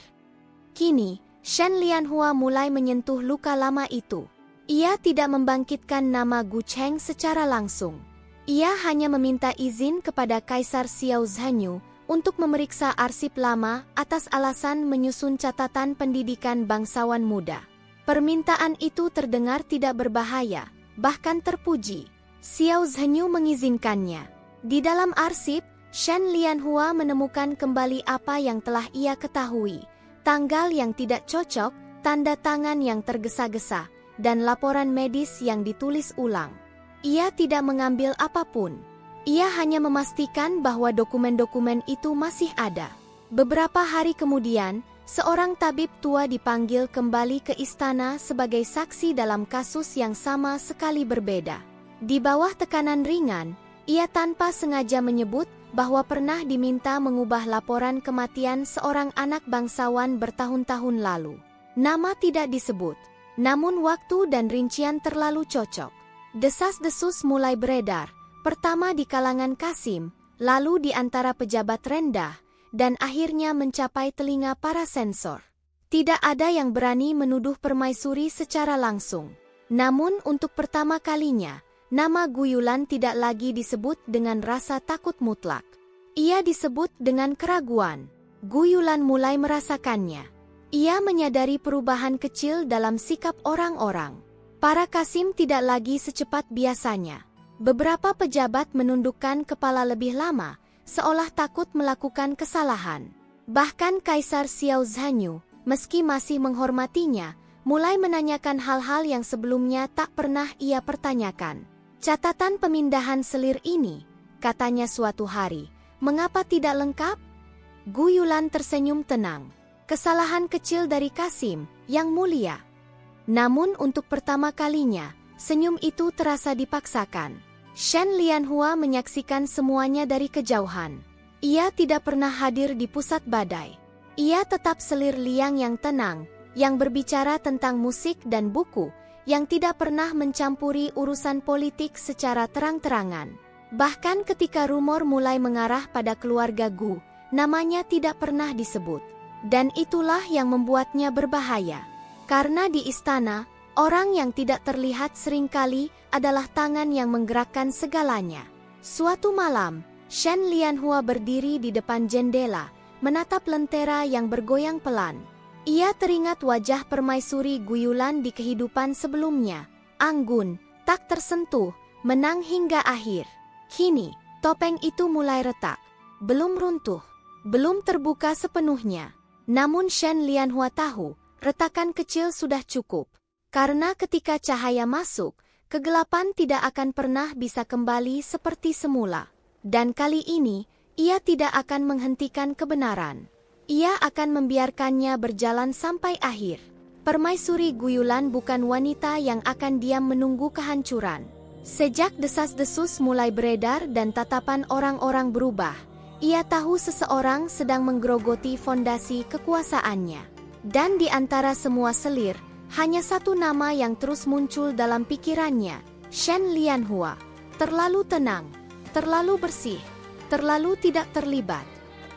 Kini, Shen Lianhua mulai menyentuh luka lama itu. Ia tidak membangkitkan nama Gu Cheng secara langsung. Ia hanya meminta izin kepada Kaisar Xiao Zhenyu untuk memeriksa arsip lama atas alasan menyusun catatan pendidikan bangsawan muda. Permintaan itu terdengar tidak berbahaya, bahkan terpuji. Xiao Zhenyu mengizinkannya. Di dalam arsip, Shen Lianhua menemukan kembali apa yang telah ia ketahui. Tanggal yang tidak cocok, tanda tangan yang tergesa-gesa, dan laporan medis yang ditulis ulang. Ia tidak mengambil apapun. Ia hanya memastikan bahwa dokumen-dokumen itu masih ada. Beberapa hari kemudian, seorang tabib tua dipanggil kembali ke istana sebagai saksi dalam kasus yang sama sekali berbeda. Di bawah tekanan ringan, ia tanpa sengaja menyebut bahwa pernah diminta mengubah laporan kematian seorang anak bangsawan bertahun-tahun lalu. Nama tidak disebut, namun waktu dan rincian terlalu cocok. Desas-desus mulai beredar, pertama di kalangan Kasim, lalu di antara pejabat rendah, dan akhirnya mencapai telinga para sensor. Tidak ada yang berani menuduh permaisuri secara langsung. Namun untuk pertama kalinya, nama Gu Yulan tidak lagi disebut dengan rasa takut mutlak. Ia disebut dengan keraguan. Gu Yulan mulai merasakannya. Ia menyadari perubahan kecil dalam sikap orang-orang. Para Kasim tidak lagi secepat biasanya. Beberapa pejabat menundukkan kepala lebih lama, seolah takut melakukan kesalahan. Bahkan Kaisar Xiao Zhenyu, meski masih menghormatinya, mulai menanyakan hal-hal yang sebelumnya tak pernah ia pertanyakan. Catatan pemindahan selir ini, katanya suatu hari, mengapa tidak lengkap? Gu Yulan tersenyum tenang. Kesalahan kecil dari Kasim, yang mulia. Namun untuk pertama kalinya, senyum itu terasa dipaksakan. Shen Lianhua menyaksikan semuanya dari kejauhan. Ia tidak pernah hadir di pusat badai. Ia tetap selir liang yang tenang, yang berbicara tentang musik dan buku, yang tidak pernah mencampuri urusan politik secara terang-terangan. Bahkan ketika rumor mulai mengarah pada keluarga Gu, namanya tidak pernah disebut. Dan itulah yang membuatnya berbahaya. Karena di istana, orang yang tidak terlihat seringkali adalah tangan yang menggerakkan segalanya. Suatu malam, Shen Lianhua berdiri di depan jendela, menatap lentera yang bergoyang pelan. Ia teringat wajah permaisuri Gu Yulan di kehidupan sebelumnya. Anggun, tak tersentuh, menang hingga akhir. Kini, topeng itu mulai retak. Belum runtuh, belum terbuka sepenuhnya. Namun Shen Lianhua tahu, retakan kecil sudah cukup. Karena ketika cahaya masuk, kegelapan tidak akan pernah bisa kembali seperti semula. Dan kali ini, ia tidak akan menghentikan kebenaran. Ia akan membiarkannya berjalan sampai akhir. Permaisuri Gu Yulan bukan wanita yang akan diam menunggu kehancuran. Sejak desas-desus mulai beredar dan tatapan orang-orang berubah, ia tahu seseorang sedang menggerogoti fondasi kekuasaannya. Dan di antara semua selir, hanya satu nama yang terus muncul dalam pikirannya, Shen Lianhua. Terlalu tenang, terlalu bersih, terlalu tidak terlibat.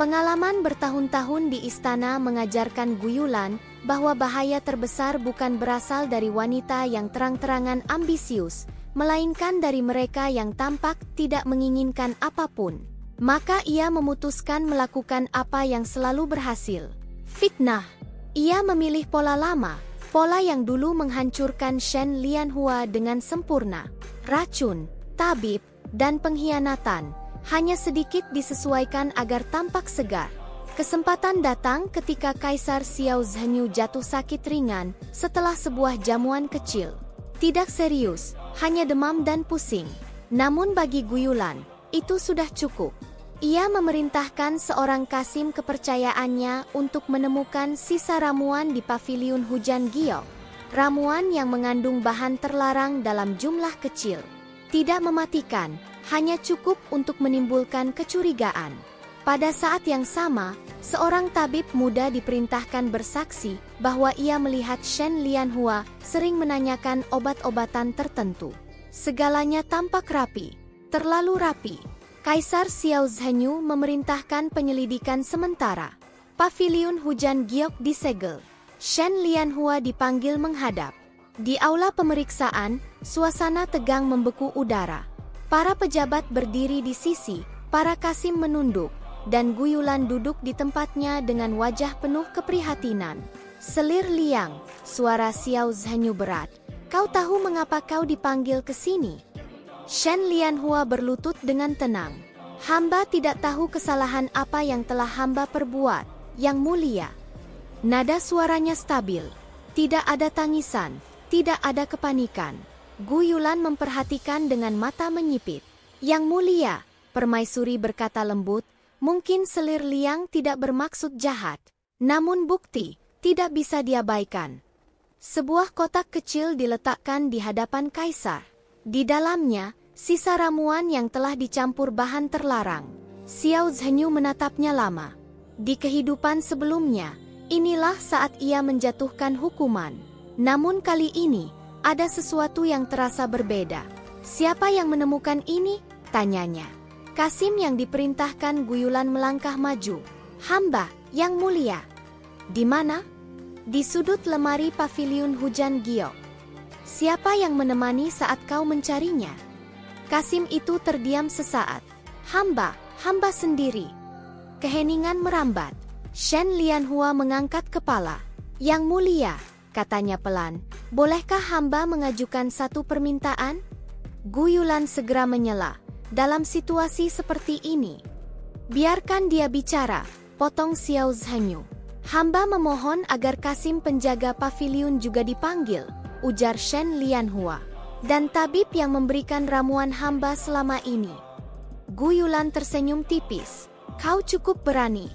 Pengalaman bertahun-tahun di istana mengajarkan Gu Yulan bahwa bahaya terbesar bukan berasal dari wanita yang terang-terangan ambisius, melainkan dari mereka yang tampak tidak menginginkan apapun. Maka ia memutuskan melakukan apa yang selalu berhasil. Fitnah. Ia memilih pola lama, pola yang dulu menghancurkan Shen Lianhua dengan sempurna. Racun, tabib, dan pengkhianatan. Hanya sedikit disesuaikan agar tampak segar. Kesempatan datang ketika Kaisar Xiao Zhenyu jatuh sakit ringan setelah sebuah jamuan kecil. Tidak serius, hanya demam dan pusing. Namun bagi Gu Yulan, itu sudah cukup. Ia memerintahkan seorang Kasim kepercayaannya untuk menemukan sisa ramuan di paviliun hujan giok. Ramuan yang mengandung bahan terlarang dalam jumlah kecil. Tidak mematikan, hanya cukup untuk menimbulkan kecurigaan. Pada saat yang sama, seorang tabib muda diperintahkan bersaksi bahwa ia melihat Shen Lianhua sering menanyakan obat-obatan tertentu. Segalanya tampak rapi, terlalu rapi. Kaisar Xiao Zhenyu memerintahkan penyelidikan sementara. Paviliun hujan giok disegel. Shen Lianhua dipanggil menghadap. Di aula pemeriksaan, suasana tegang membeku udara. Para pejabat berdiri di sisi, para Kasim menunduk, dan Gu Yulan duduk di tempatnya dengan wajah penuh keprihatinan. "Selir Liang," suara Xiao Zhanyu berat. "Kau tahu mengapa kau dipanggil ke sini?" Shen Lianhua berlutut dengan tenang. "Hamba tidak tahu kesalahan apa yang telah hamba perbuat, Yang Mulia." Nada suaranya stabil. Tidak ada tangisan, tidak ada kepanikan. Gu Yulan memperhatikan dengan mata menyipit. "Yang Mulia," Permaisuri berkata lembut, "mungkin Selir Liang tidak bermaksud jahat. Namun bukti tidak bisa diabaikan." Sebuah kotak kecil diletakkan di hadapan kaisar. Di dalamnya, sisa ramuan yang telah dicampur bahan terlarang. Xiao Zhenyu menatapnya lama. Di kehidupan sebelumnya, inilah saat ia menjatuhkan hukuman. Namun kali ini, ada sesuatu yang terasa berbeda. "Siapa yang menemukan ini?" tanyanya. Kasim yang diperintahkan Gu Yulan melangkah maju. "Hamba, Yang Mulia." "Di mana?" "Di sudut lemari paviliun hujan giok." "Siapa yang menemani saat kau mencarinya?" Kasim itu terdiam sesaat. Hamba sendiri." Keheningan merambat. Shen Lianhua mengangkat kepala. "Yang Mulia," katanya pelan, "bolehkah hamba mengajukan satu permintaan?" Gu Yulan segera menyela. "Dalam situasi seperti ini, biarkan dia bicara," potong Xiao Zhanyu. "Hamba memohon agar Kasim penjaga paviliun juga dipanggil," ujar Shen Lianhua. "Dan tabib yang memberikan ramuan hamba selama ini." Gu Yulan tersenyum tipis. "Kau cukup berani."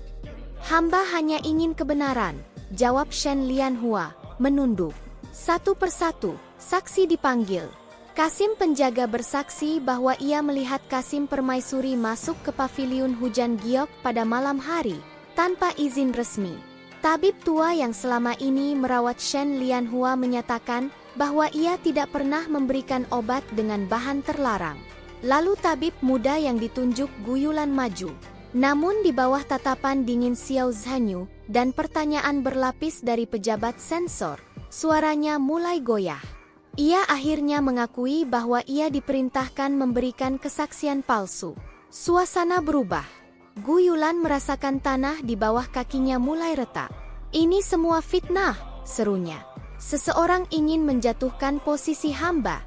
"Hamba hanya ingin kebenaran," jawab Shen Lianhua, menunduk. Satu persatu, saksi dipanggil. Kasim penjaga bersaksi bahwa ia melihat Kasim Permaisuri masuk ke paviliun hujan giok pada malam hari, tanpa izin resmi. Tabib tua yang selama ini merawat Shen Lianhua menyatakan bahwa ia tidak pernah memberikan obat dengan bahan terlarang. Lalu tabib muda yang ditunjuk Gu Yulan maju. Namun di bawah tatapan dingin Xiao Zhanyu dan pertanyaan berlapis dari pejabat sensor, suaranya mulai goyah. Ia akhirnya mengakui bahwa ia diperintahkan memberikan kesaksian palsu. Suasana berubah. Gu Yulan merasakan tanah di bawah kakinya mulai retak. "Ini semua fitnah," serunya. "Seseorang ingin menjatuhkan posisi hamba."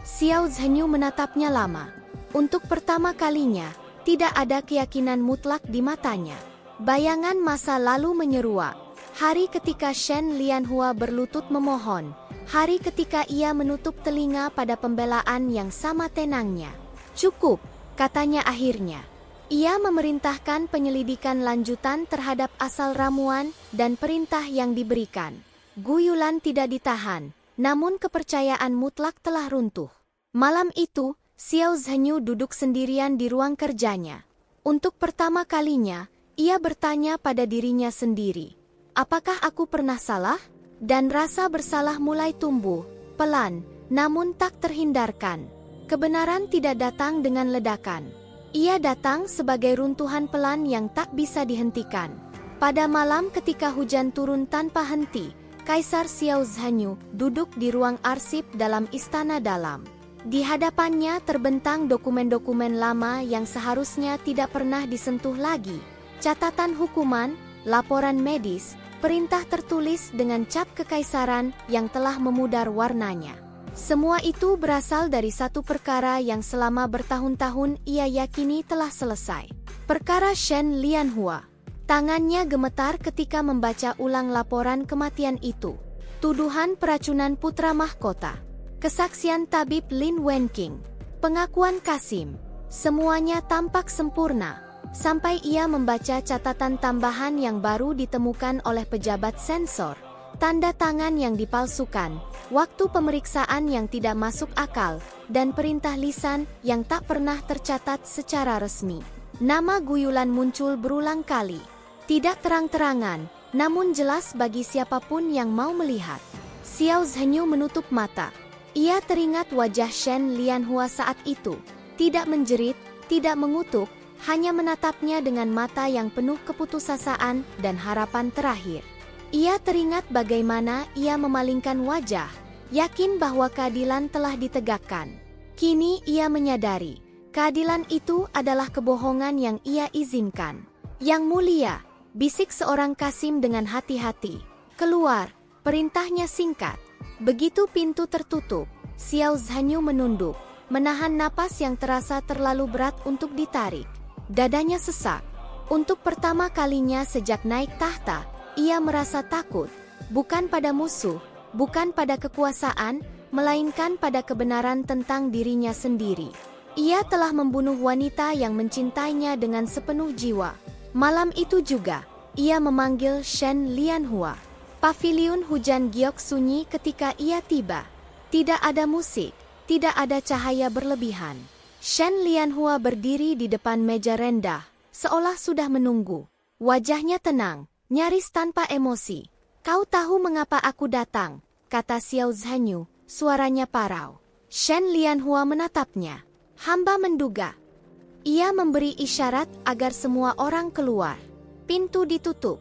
Xiao Zhenyu menatapnya lama. Untuk pertama kalinya, tidak ada keyakinan mutlak di matanya. Bayangan masa lalu menyeruak. Hari ketika Shen Lianhua berlutut memohon. Hari ketika ia menutup telinga pada pembelaan yang sama tenangnya. "Cukup," katanya akhirnya. Ia memerintahkan penyelidikan lanjutan terhadap asal ramuan dan perintah yang diberikan. Gu Yulan tidak ditahan, namun kepercayaan mutlak telah runtuh. Malam itu, Xiao Zhenyu duduk sendirian di ruang kerjanya. Untuk pertama kalinya, ia bertanya pada dirinya sendiri, "Apakah aku pernah salah?" Dan rasa bersalah mulai tumbuh, pelan, namun tak terhindarkan. Kebenaran tidak datang dengan ledakan. Ia datang sebagai runtuhan pelan yang tak bisa dihentikan. Pada malam ketika hujan turun tanpa henti, Kaisar Xiao Zhanyu duduk di ruang arsip dalam istana dalam. Di hadapannya terbentang dokumen-dokumen lama yang seharusnya tidak pernah disentuh lagi. Catatan hukuman, laporan medis, perintah tertulis dengan cap kekaisaran yang telah memudar warnanya. Semua itu berasal dari satu perkara yang selama bertahun-tahun ia yakini telah selesai. Perkara Shen Lianhua. Tangannya gemetar ketika membaca ulang laporan kematian itu. Tuduhan peracunan putra mahkota. Kesaksian tabib Lin Wenqing. Pengakuan Kasim. Semuanya tampak sempurna. Sampai ia membaca catatan tambahan yang baru ditemukan oleh pejabat sensor, tanda tangan yang dipalsukan, waktu pemeriksaan yang tidak masuk akal, dan perintah lisan yang tak pernah tercatat secara resmi. Nama Gu Yulan muncul berulang kali. Tidak terang-terangan, namun jelas bagi siapapun yang mau melihat. Xiao Zhenyu menutup mata. Ia teringat wajah Shen Lianhua saat itu. Tidak menjerit, tidak mengutuk, hanya menatapnya dengan mata yang penuh keputusasaan dan harapan terakhir. Ia teringat bagaimana ia memalingkan wajah, yakin bahwa keadilan telah ditegakkan. Kini ia menyadari, keadilan itu adalah kebohongan yang ia izinkan. Yang mulia, bisik seorang Kasim dengan hati-hati. Keluar, perintahnya singkat. Begitu pintu tertutup, Xiao Zhanyu menunduk, menahan napas yang terasa terlalu berat untuk ditarik. Dadanya sesak. Untuk pertama kalinya sejak naik tahta, ia merasa takut, bukan pada musuh, bukan pada kekuasaan, melainkan pada kebenaran tentang dirinya sendiri. Ia telah membunuh wanita yang mencintainya dengan sepenuh jiwa. Malam itu juga, ia memanggil Shen Lianhua. Paviliun hujan giok sunyi ketika ia tiba. Tidak ada musik, tidak ada cahaya berlebihan. Shen Lianhua berdiri di depan meja rendah, seolah sudah menunggu. Wajahnya tenang, nyaris tanpa emosi. "Kau tahu mengapa aku datang?" kata Xiao Zhanyu, suaranya parau. Shen Lianhua menatapnya. "Hamba menduga." Ia memberi isyarat agar semua orang keluar. Pintu ditutup.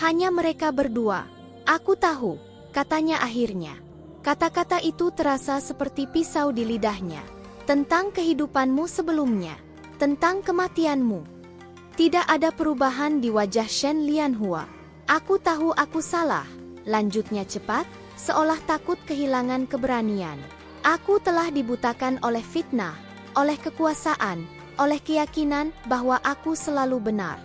Hanya mereka berdua. "Aku tahu," katanya akhirnya. Kata-kata itu terasa seperti pisau di lidahnya. Tentang kehidupanmu sebelumnya. Tentang kematianmu. Tidak ada perubahan di wajah Shen Lianhua. "Aku tahu aku salah," lanjutnya cepat, seolah takut kehilangan keberanian. "Aku telah dibutakan oleh fitnah, oleh kekuasaan, oleh keyakinan bahwa aku selalu benar."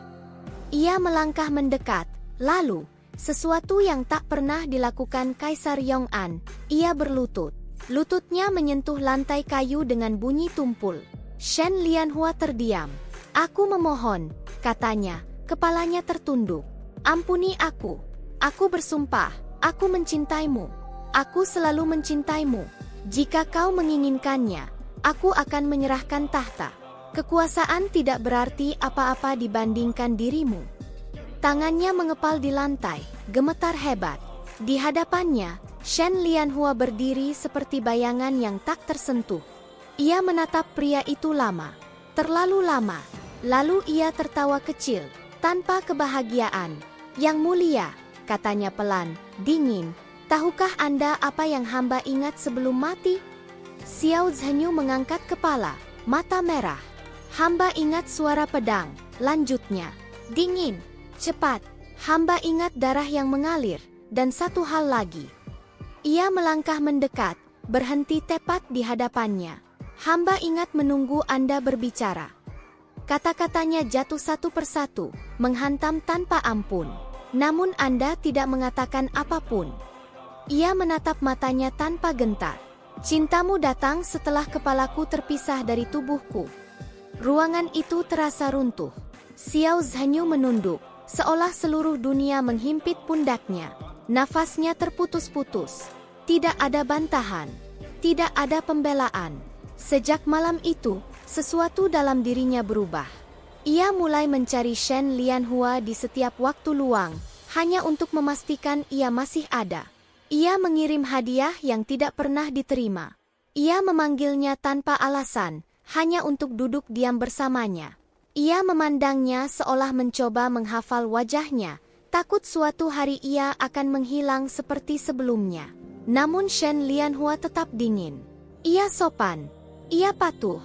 Ia melangkah mendekat, lalu, sesuatu yang tak pernah dilakukan Kaisar Yong'an, ia berlutut. Lututnya menyentuh lantai kayu dengan bunyi tumpul. Shen Lianhua terdiam. "Aku memohon," katanya, kepalanya tertunduk. "Ampuni aku. Aku bersumpah, aku mencintaimu. Aku selalu mencintaimu. Jika kau menginginkannya, aku akan menyerahkan tahta. Kekuasaan tidak berarti apa-apa dibandingkan dirimu." Tangannya mengepal di lantai, gemetar hebat. Di hadapannya, Shen Lianhua berdiri seperti bayangan yang tak tersentuh. Ia menatap pria itu lama, terlalu lama. Lalu ia tertawa kecil, tanpa kebahagiaan. "Yang mulia," katanya pelan, dingin, "tahukah Anda apa yang hamba ingat sebelum mati?" Xiao Zhanyu mengangkat kepala, mata merah. "Hamba ingat suara pedang," lanjutnya. "Dingin, cepat. Hamba ingat darah yang mengalir, dan satu hal lagi." Ia melangkah mendekat, berhenti tepat di hadapannya. "Hamba ingat menunggu Anda berbicara." Kata-katanya jatuh satu persatu, menghantam tanpa ampun. "Namun Anda tidak mengatakan apapun." Ia menatap matanya tanpa gentar. "Cintamu datang setelah kepalaku terpisah dari tubuhku." Ruangan itu terasa runtuh. Xiao Zhanyu menunduk, seolah seluruh dunia menghimpit pundaknya. Nafasnya terputus-putus. Tidak ada bantahan. Tidak ada pembelaan. Sejak malam itu, sesuatu dalam dirinya berubah. Ia mulai mencari Shen Lianhua di setiap waktu luang, hanya untuk memastikan ia masih ada. Ia mengirim hadiah yang tidak pernah diterima. Ia memanggilnya tanpa alasan, hanya untuk duduk diam bersamanya. Ia memandangnya seolah mencoba menghafal wajahnya, takut suatu hari ia akan menghilang seperti sebelumnya. Namun Shen Lianhua tetap dingin. Ia sopan. Ia patuh.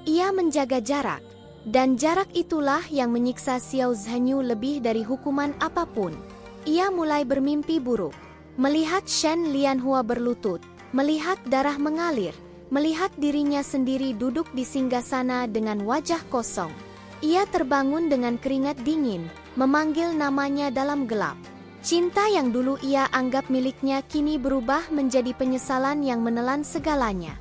Ia menjaga jarak. Dan jarak itulah yang menyiksa Xiao Zhanyu lebih dari hukuman apapun. Ia mulai bermimpi buruk. Melihat Shen Lianhua berlutut, melihat darah mengalir, melihat dirinya sendiri duduk di singgasana dengan wajah kosong. Ia terbangun dengan keringat dingin, memanggil namanya dalam gelap. Cinta yang dulu ia anggap miliknya kini berubah menjadi penyesalan yang menelan segalanya.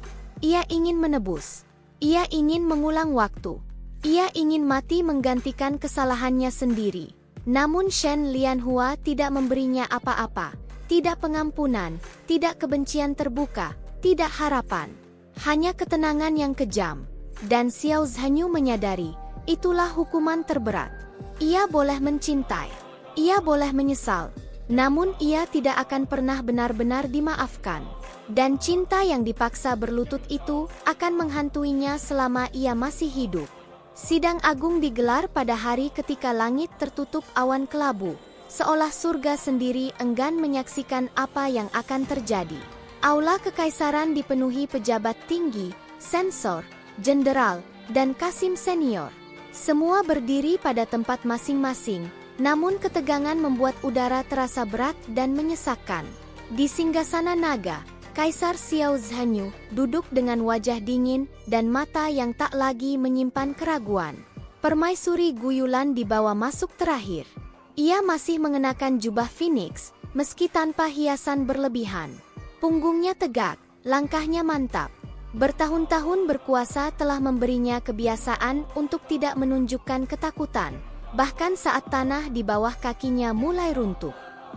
Ia ingin menebus. Ia ingin mengulang waktu. Ia ingin mati menggantikan kesalahannya sendiri. Namun Shen Lianhua tidak memberinya apa-apa. Tidak pengampunan, tidak kebencian terbuka, tidak harapan. Hanya ketenangan yang kejam. Dan Xiao Zhanyu menyadari, itulah hukuman terberat. Ia boleh mencintai. Ia boleh menyesal. Namun ia tidak akan pernah benar-benar dimaafkan. Dan cinta yang dipaksa berlutut itu akan menghantuinya selama ia masih hidup. Sidang agung digelar pada hari ketika langit tertutup awan kelabu. Seolah surga sendiri enggan menyaksikan apa yang akan terjadi. Aula kekaisaran dipenuhi pejabat tinggi, sensor, jenderal, dan Qasim senior. Semua berdiri pada tempat masing-masing, namun ketegangan membuat udara terasa berat dan menyesakkan. Di singgasana naga, Kaisar Xiao Zhenyu duduk dengan wajah dingin dan mata yang tak lagi menyimpan keraguan. Permaisuri Guyulan dibawa masuk terakhir. Ia masih mengenakan jubah Phoenix, meski tanpa hiasan berlebihan. Punggungnya tegak, langkahnya mantap. Bertahun-tahun berkuasa telah memberinya kebiasaan untuk tidak menunjukkan ketakutan, bahkan saat tanah di bawah kakinya mulai runtuh.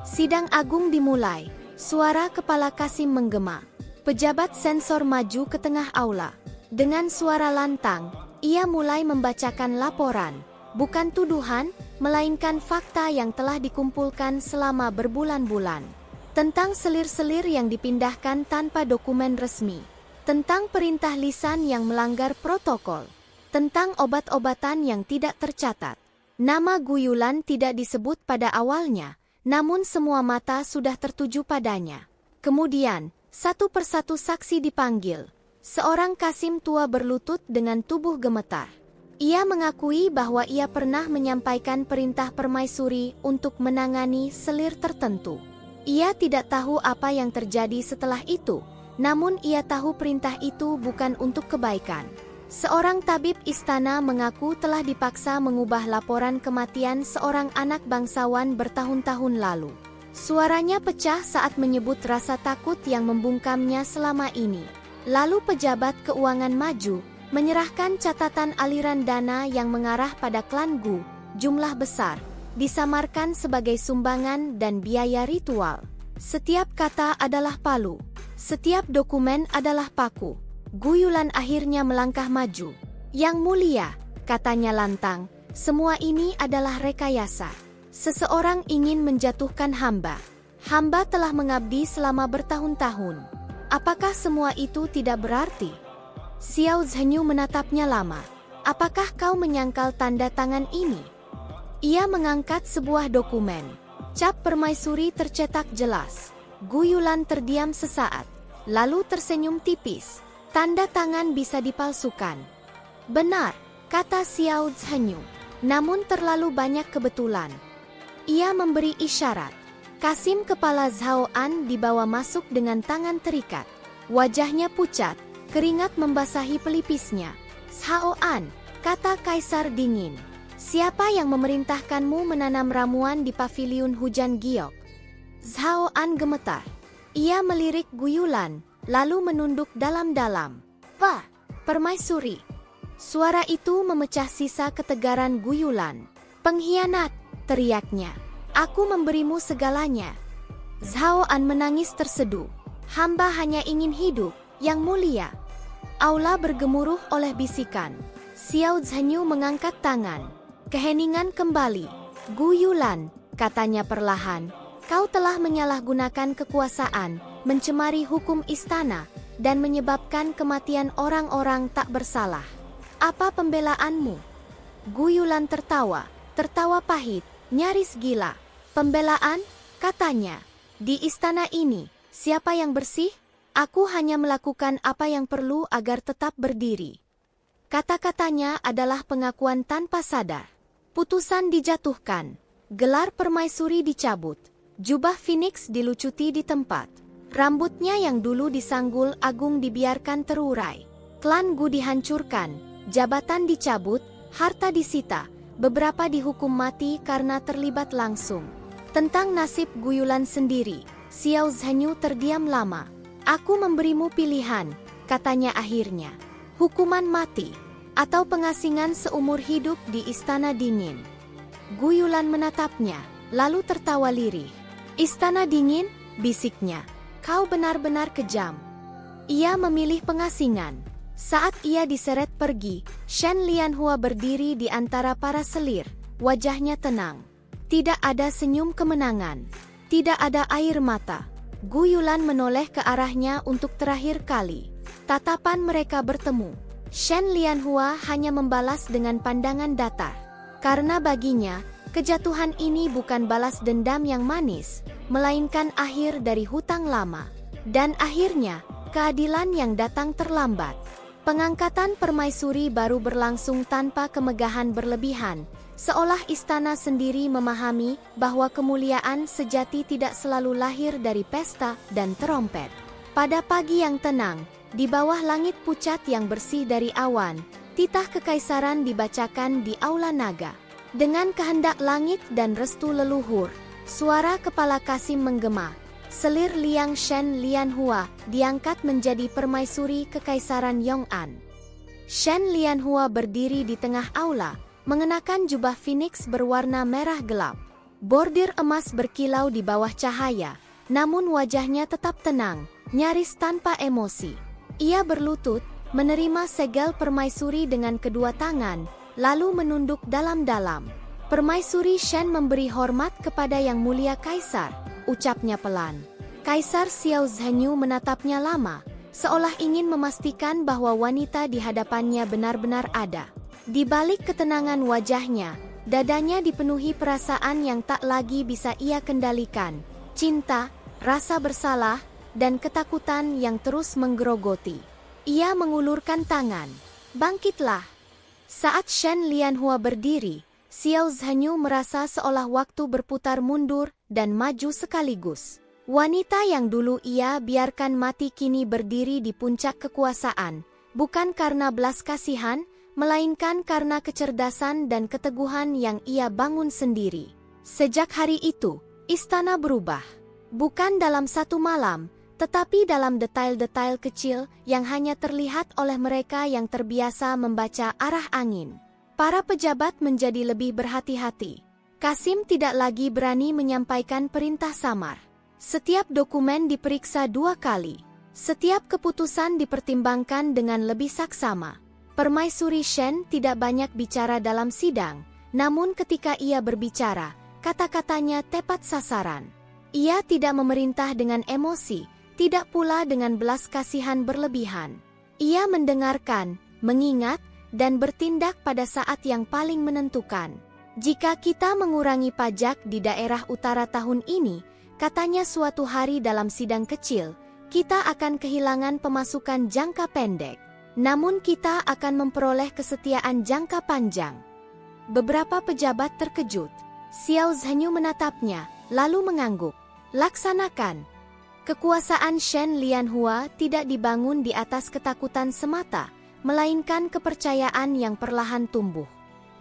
Sidang agung dimulai, suara kepala Qasim menggema. Pejabat sensor maju ke tengah aula. Dengan suara lantang, ia mulai membacakan laporan, bukan tuduhan, melainkan fakta yang telah dikumpulkan selama berbulan-bulan. Tentang selir-selir yang dipindahkan tanpa dokumen resmi. Tentang perintah lisan yang melanggar protokol. Tentang obat-obatan yang tidak tercatat. Nama Guyulan tidak disebut pada awalnya, namun semua mata sudah tertuju padanya. Kemudian, satu persatu saksi dipanggil. Seorang Qasim tua berlutut dengan tubuh gemetar. Ia mengakui bahwa ia pernah menyampaikan perintah permaisuri untuk menangani selir tertentu. Ia tidak tahu apa yang terjadi setelah itu, namun ia tahu perintah itu bukan untuk kebaikan. Seorang tabib istana mengaku telah dipaksa mengubah laporan kematian seorang anak bangsawan bertahun-tahun lalu. Suaranya pecah saat menyebut rasa takut yang membungkamnya selama ini. Lalu pejabat keuangan maju, menyerahkan catatan aliran dana yang mengarah pada klan Gu, jumlah besar, disamarkan sebagai sumbangan dan biaya ritual. Setiap kata adalah palu. Setiap dokumen adalah paku. Guyulan akhirnya melangkah maju. Yang mulia, katanya lantang, semua ini adalah rekayasa. Seseorang ingin menjatuhkan hamba. Hamba telah mengabdi selama bertahun-tahun. Apakah semua itu tidak berarti? Xiao Zhenyu menatapnya lama. Apakah kau menyangkal tanda tangan ini? Ia mengangkat sebuah dokumen. Cap permaisuri tercetak jelas. Guyulan terdiam sesaat, lalu tersenyum tipis. Tanda tangan bisa dipalsukan. Benar, kata Xiao Zhenyu. Namun terlalu banyak kebetulan. Ia memberi isyarat. Qasim kepala Zhao An dibawa masuk dengan tangan terikat. Wajahnya pucat, keringat membasahi pelipisnya. Zhao An, kata Kaisar dingin. Siapa yang memerintahkanmu menanam ramuan di paviliun hujan giok? Zhao An gemetar. Ia melirik Guyulan, lalu menunduk dalam-dalam. Wah, permaisuri. Suara itu memecah sisa ketegaran Guyulan. Pengkhianat, teriaknya. Aku memberimu segalanya. Zhao An menangis terseduh. Hamba hanya ingin hidup, yang mulia. Aula bergemuruh oleh bisikan. Xiao Zhenyu mengangkat tangan. Keheningan kembali. Guyulan, katanya perlahan, kau telah menyalahgunakan kekuasaan, mencemari hukum istana, dan menyebabkan kematian orang-orang tak bersalah. Apa pembelaanmu? Guyulan tertawa pahit, nyaris gila. Pembelaan, katanya. Di istana ini, siapa yang bersih? Aku hanya melakukan apa yang perlu agar tetap berdiri. Kata-katanya adalah pengakuan tanpa sadar. Putusan dijatuhkan. Gelar permaisuri dicabut. Jubah Phoenix dilucuti di tempat. Rambutnya yang dulu disanggul agung dibiarkan terurai. Klan Gu dihancurkan. Jabatan dicabut, harta disita. Beberapa dihukum mati karena terlibat langsung. Tentang nasib Guyulan sendiri, Xiao Zhenyu terdiam lama. Aku memberimu pilihan, katanya akhirnya. Hukuman mati, atau pengasingan seumur hidup di istana dingin. Guyulan menatapnya, lalu tertawa lirih. Istana dingin, bisiknya. Kau benar-benar kejam. Ia memilih pengasingan. Saat ia diseret pergi, Shen Lianhua berdiri di antara para selir. Wajahnya tenang. Tidak ada senyum kemenangan. Tidak ada air mata. Guyulan menoleh ke arahnya untuk terakhir kali. Tatapan mereka bertemu. Shen Lianhua hanya membalas dengan pandangan datar. Karena baginya, kejatuhan ini bukan balas dendam yang manis, melainkan akhir dari hutang lama. Dan akhirnya, keadilan yang datang terlambat. Pengangkatan permaisuri baru berlangsung tanpa kemegahan berlebihan, seolah istana sendiri memahami bahwa kemuliaan sejati tidak selalu lahir dari pesta dan terompet. Pada pagi yang tenang, di bawah langit pucat yang bersih dari awan, titah kekaisaran dibacakan di Aula Naga. Dengan kehendak langit dan restu leluhur, suara kepala Kasim menggema. Selir Liang Shen Lianhua diangkat menjadi permaisuri kekaisaran Yong'an. Shen Lianhua berdiri di tengah aula, mengenakan jubah phoenix berwarna merah gelap. Bordir emas berkilau di bawah cahaya, namun wajahnya tetap tenang, nyaris tanpa emosi. Ia berlutut, menerima segel permaisuri dengan kedua tangan, lalu menunduk dalam-dalam. Permaisuri Shen memberi hormat kepada Yang Mulia Kaisar, ucapnya pelan. Kaisar Xiao Zhenyu menatapnya lama, seolah ingin memastikan bahwa wanita di hadapannya benar-benar ada. Di balik ketenangan wajahnya, dadanya dipenuhi perasaan yang tak lagi bisa ia kendalikan. Cinta, rasa bersalah, dan ketakutan yang terus menggerogoti. Ia mengulurkan tangan. Bangkitlah. Saat Shen Lianhua berdiri, Xiao Zhenyu merasa seolah waktu berputar mundur dan maju sekaligus. Wanita yang dulu ia biarkan mati kini berdiri di puncak kekuasaan, bukan karena belas kasihan, melainkan karena kecerdasan dan keteguhan yang ia bangun sendiri. Sejak hari itu, istana berubah. Bukan dalam satu malam, tetapi dalam detail-detail kecil yang hanya terlihat oleh mereka yang terbiasa membaca arah angin. Para pejabat menjadi lebih berhati-hati. Kasim tidak lagi berani menyampaikan perintah samar. Setiap dokumen diperiksa 2 kali. Setiap keputusan dipertimbangkan dengan lebih saksama. Permaisuri Shen tidak banyak bicara dalam sidang, namun ketika ia berbicara, kata-katanya tepat sasaran. Ia tidak memerintah dengan emosi, tidak pula dengan belas kasihan berlebihan. Ia mendengarkan, mengingat, dan bertindak pada saat yang paling menentukan. Jika kita mengurangi pajak di daerah utara tahun ini, katanya suatu hari dalam sidang kecil, kita akan kehilangan pemasukan jangka pendek. Namun kita akan memperoleh kesetiaan jangka panjang. Beberapa pejabat terkejut. Xiao Zhenyu menatapnya, lalu mengangguk. Laksanakan. Kekuasaan Shen Lianhua tidak dibangun di atas ketakutan semata, melainkan kepercayaan yang perlahan tumbuh.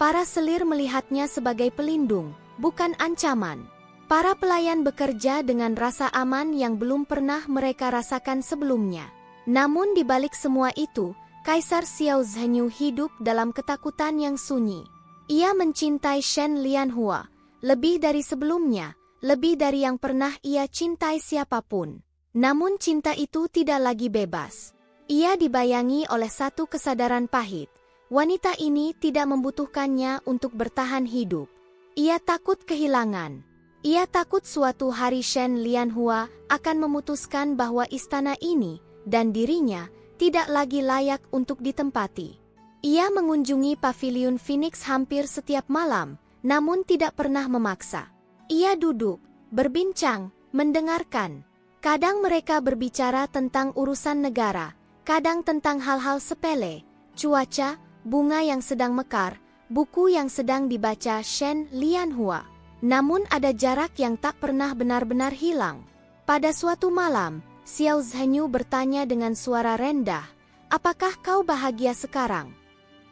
Para selir melihatnya sebagai pelindung, bukan ancaman. Para pelayan bekerja dengan rasa aman yang belum pernah mereka rasakan sebelumnya. Namun di balik semua itu, Kaisar Xiao Zhenyu hidup dalam ketakutan yang sunyi. Ia mencintai Shen Lianhua, lebih dari sebelumnya, lebih dari yang pernah ia cintai siapapun. Namun cinta itu tidak lagi bebas. Ia dibayangi oleh satu kesadaran pahit. Wanita ini tidak membutuhkannya untuk bertahan hidup. Ia takut kehilangan. Ia takut suatu hari Shen Lianhua akan memutuskan bahwa istana ini dan dirinya tidak lagi layak untuk ditempati. Ia mengunjungi paviliun Phoenix hampir setiap malam, namun tidak pernah memaksa. Ia duduk, berbincang, mendengarkan. Kadang mereka berbicara tentang urusan negara, kadang tentang hal-hal sepele, cuaca, bunga yang sedang mekar, buku yang sedang dibaca Shen Lianhua. Namun ada jarak yang tak pernah benar-benar hilang. Pada suatu malam, Xiao Zhenyu bertanya dengan suara rendah, "Apakah kau bahagia sekarang?"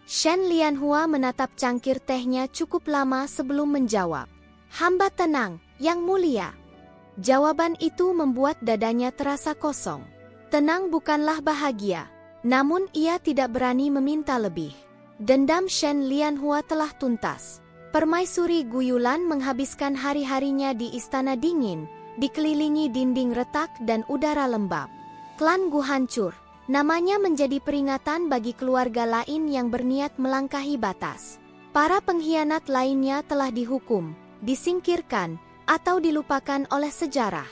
Shen Lianhua menatap cangkir tehnya cukup lama sebelum menjawab. "Hamba tenang, Yang Mulia." Jawaban itu membuat dadanya terasa kosong. Tenang bukanlah bahagia, namun ia tidak berani meminta lebih. Dendam Shen Lianhua telah tuntas. Permaisuri Guyulan menghabiskan hari-harinya di istana dingin, dikelilingi dinding retak dan udara lembab. Klan Gu hancur, namanya menjadi peringatan bagi keluarga lain yang berniat melangkahi batas. Para pengkhianat lainnya telah dihukum, disingkirkan, atau dilupakan oleh sejarah.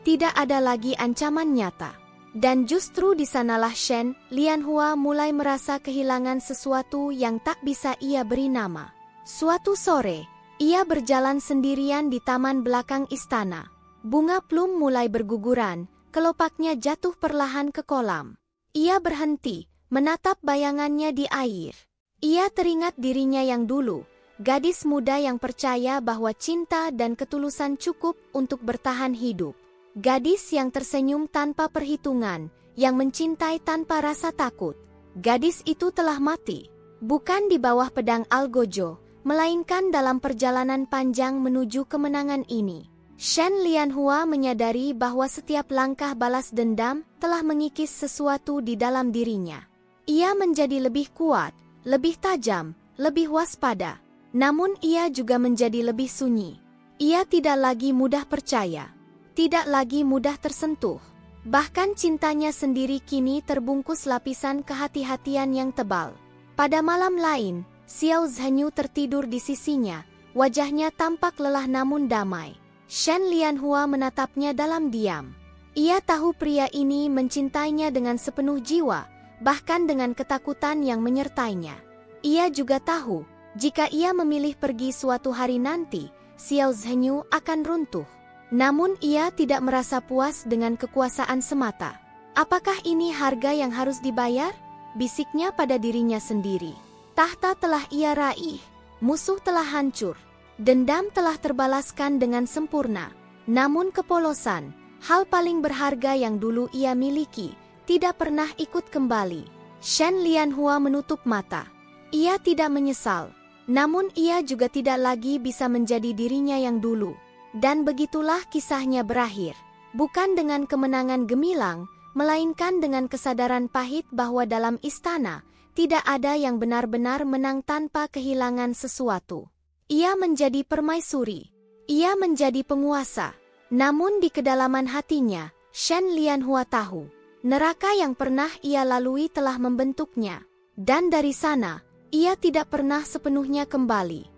Tidak ada lagi ancaman nyata. Dan justru di sanalah Shen Lianhua mulai merasa kehilangan sesuatu yang tak bisa ia beri nama. Suatu sore, ia berjalan sendirian di taman belakang istana. Bunga plum mulai berguguran, kelopaknya jatuh perlahan ke kolam. Ia berhenti, menatap bayangannya di air. Ia teringat dirinya yang dulu, gadis muda yang percaya bahwa cinta dan ketulusan cukup untuk bertahan hidup. Gadis yang tersenyum tanpa perhitungan, yang mencintai tanpa rasa takut. Gadis itu telah mati, bukan di bawah pedang Algojo, melainkan dalam perjalanan panjang menuju kemenangan ini. Shen Lianhua menyadari bahwa setiap langkah balas dendam telah mengikis sesuatu di dalam dirinya. Ia menjadi lebih kuat, lebih tajam, lebih waspada. Namun ia juga menjadi lebih sunyi. Ia tidak lagi mudah percaya, tidak lagi mudah tersentuh. Bahkan cintanya sendiri kini terbungkus lapisan kehati-hatian yang tebal. Pada malam lain, Xiao Zhenyu tertidur di sisinya, wajahnya tampak lelah namun damai. Shen Lianhua menatapnya dalam diam. Ia tahu pria ini mencintainya dengan sepenuh jiwa, bahkan dengan ketakutan yang menyertainya. Ia juga tahu, jika ia memilih pergi suatu hari nanti, Xiao Zhenyu akan runtuh. Namun ia tidak merasa puas dengan kekuasaan semata. Apakah ini harga yang harus dibayar? Bisiknya pada dirinya sendiri. Tahta telah ia raih, musuh telah hancur. Dendam telah terbalaskan dengan sempurna, namun kepolosan, hal paling berharga yang dulu ia miliki, tidak pernah ikut kembali. Shen Lianhua menutup mata. Ia tidak menyesal, namun ia juga tidak lagi bisa menjadi dirinya yang dulu. Dan begitulah kisahnya berakhir. Bukan dengan kemenangan gemilang, melainkan dengan kesadaran pahit bahwa dalam istana, tidak ada yang benar-benar menang tanpa kehilangan sesuatu. Ia menjadi permaisuri. Ia menjadi penguasa. Namun di kedalaman hatinya, Shen Lianhua tahu, neraka yang pernah ia lalui telah membentuknya. Dan dari sana, ia tidak pernah sepenuhnya kembali.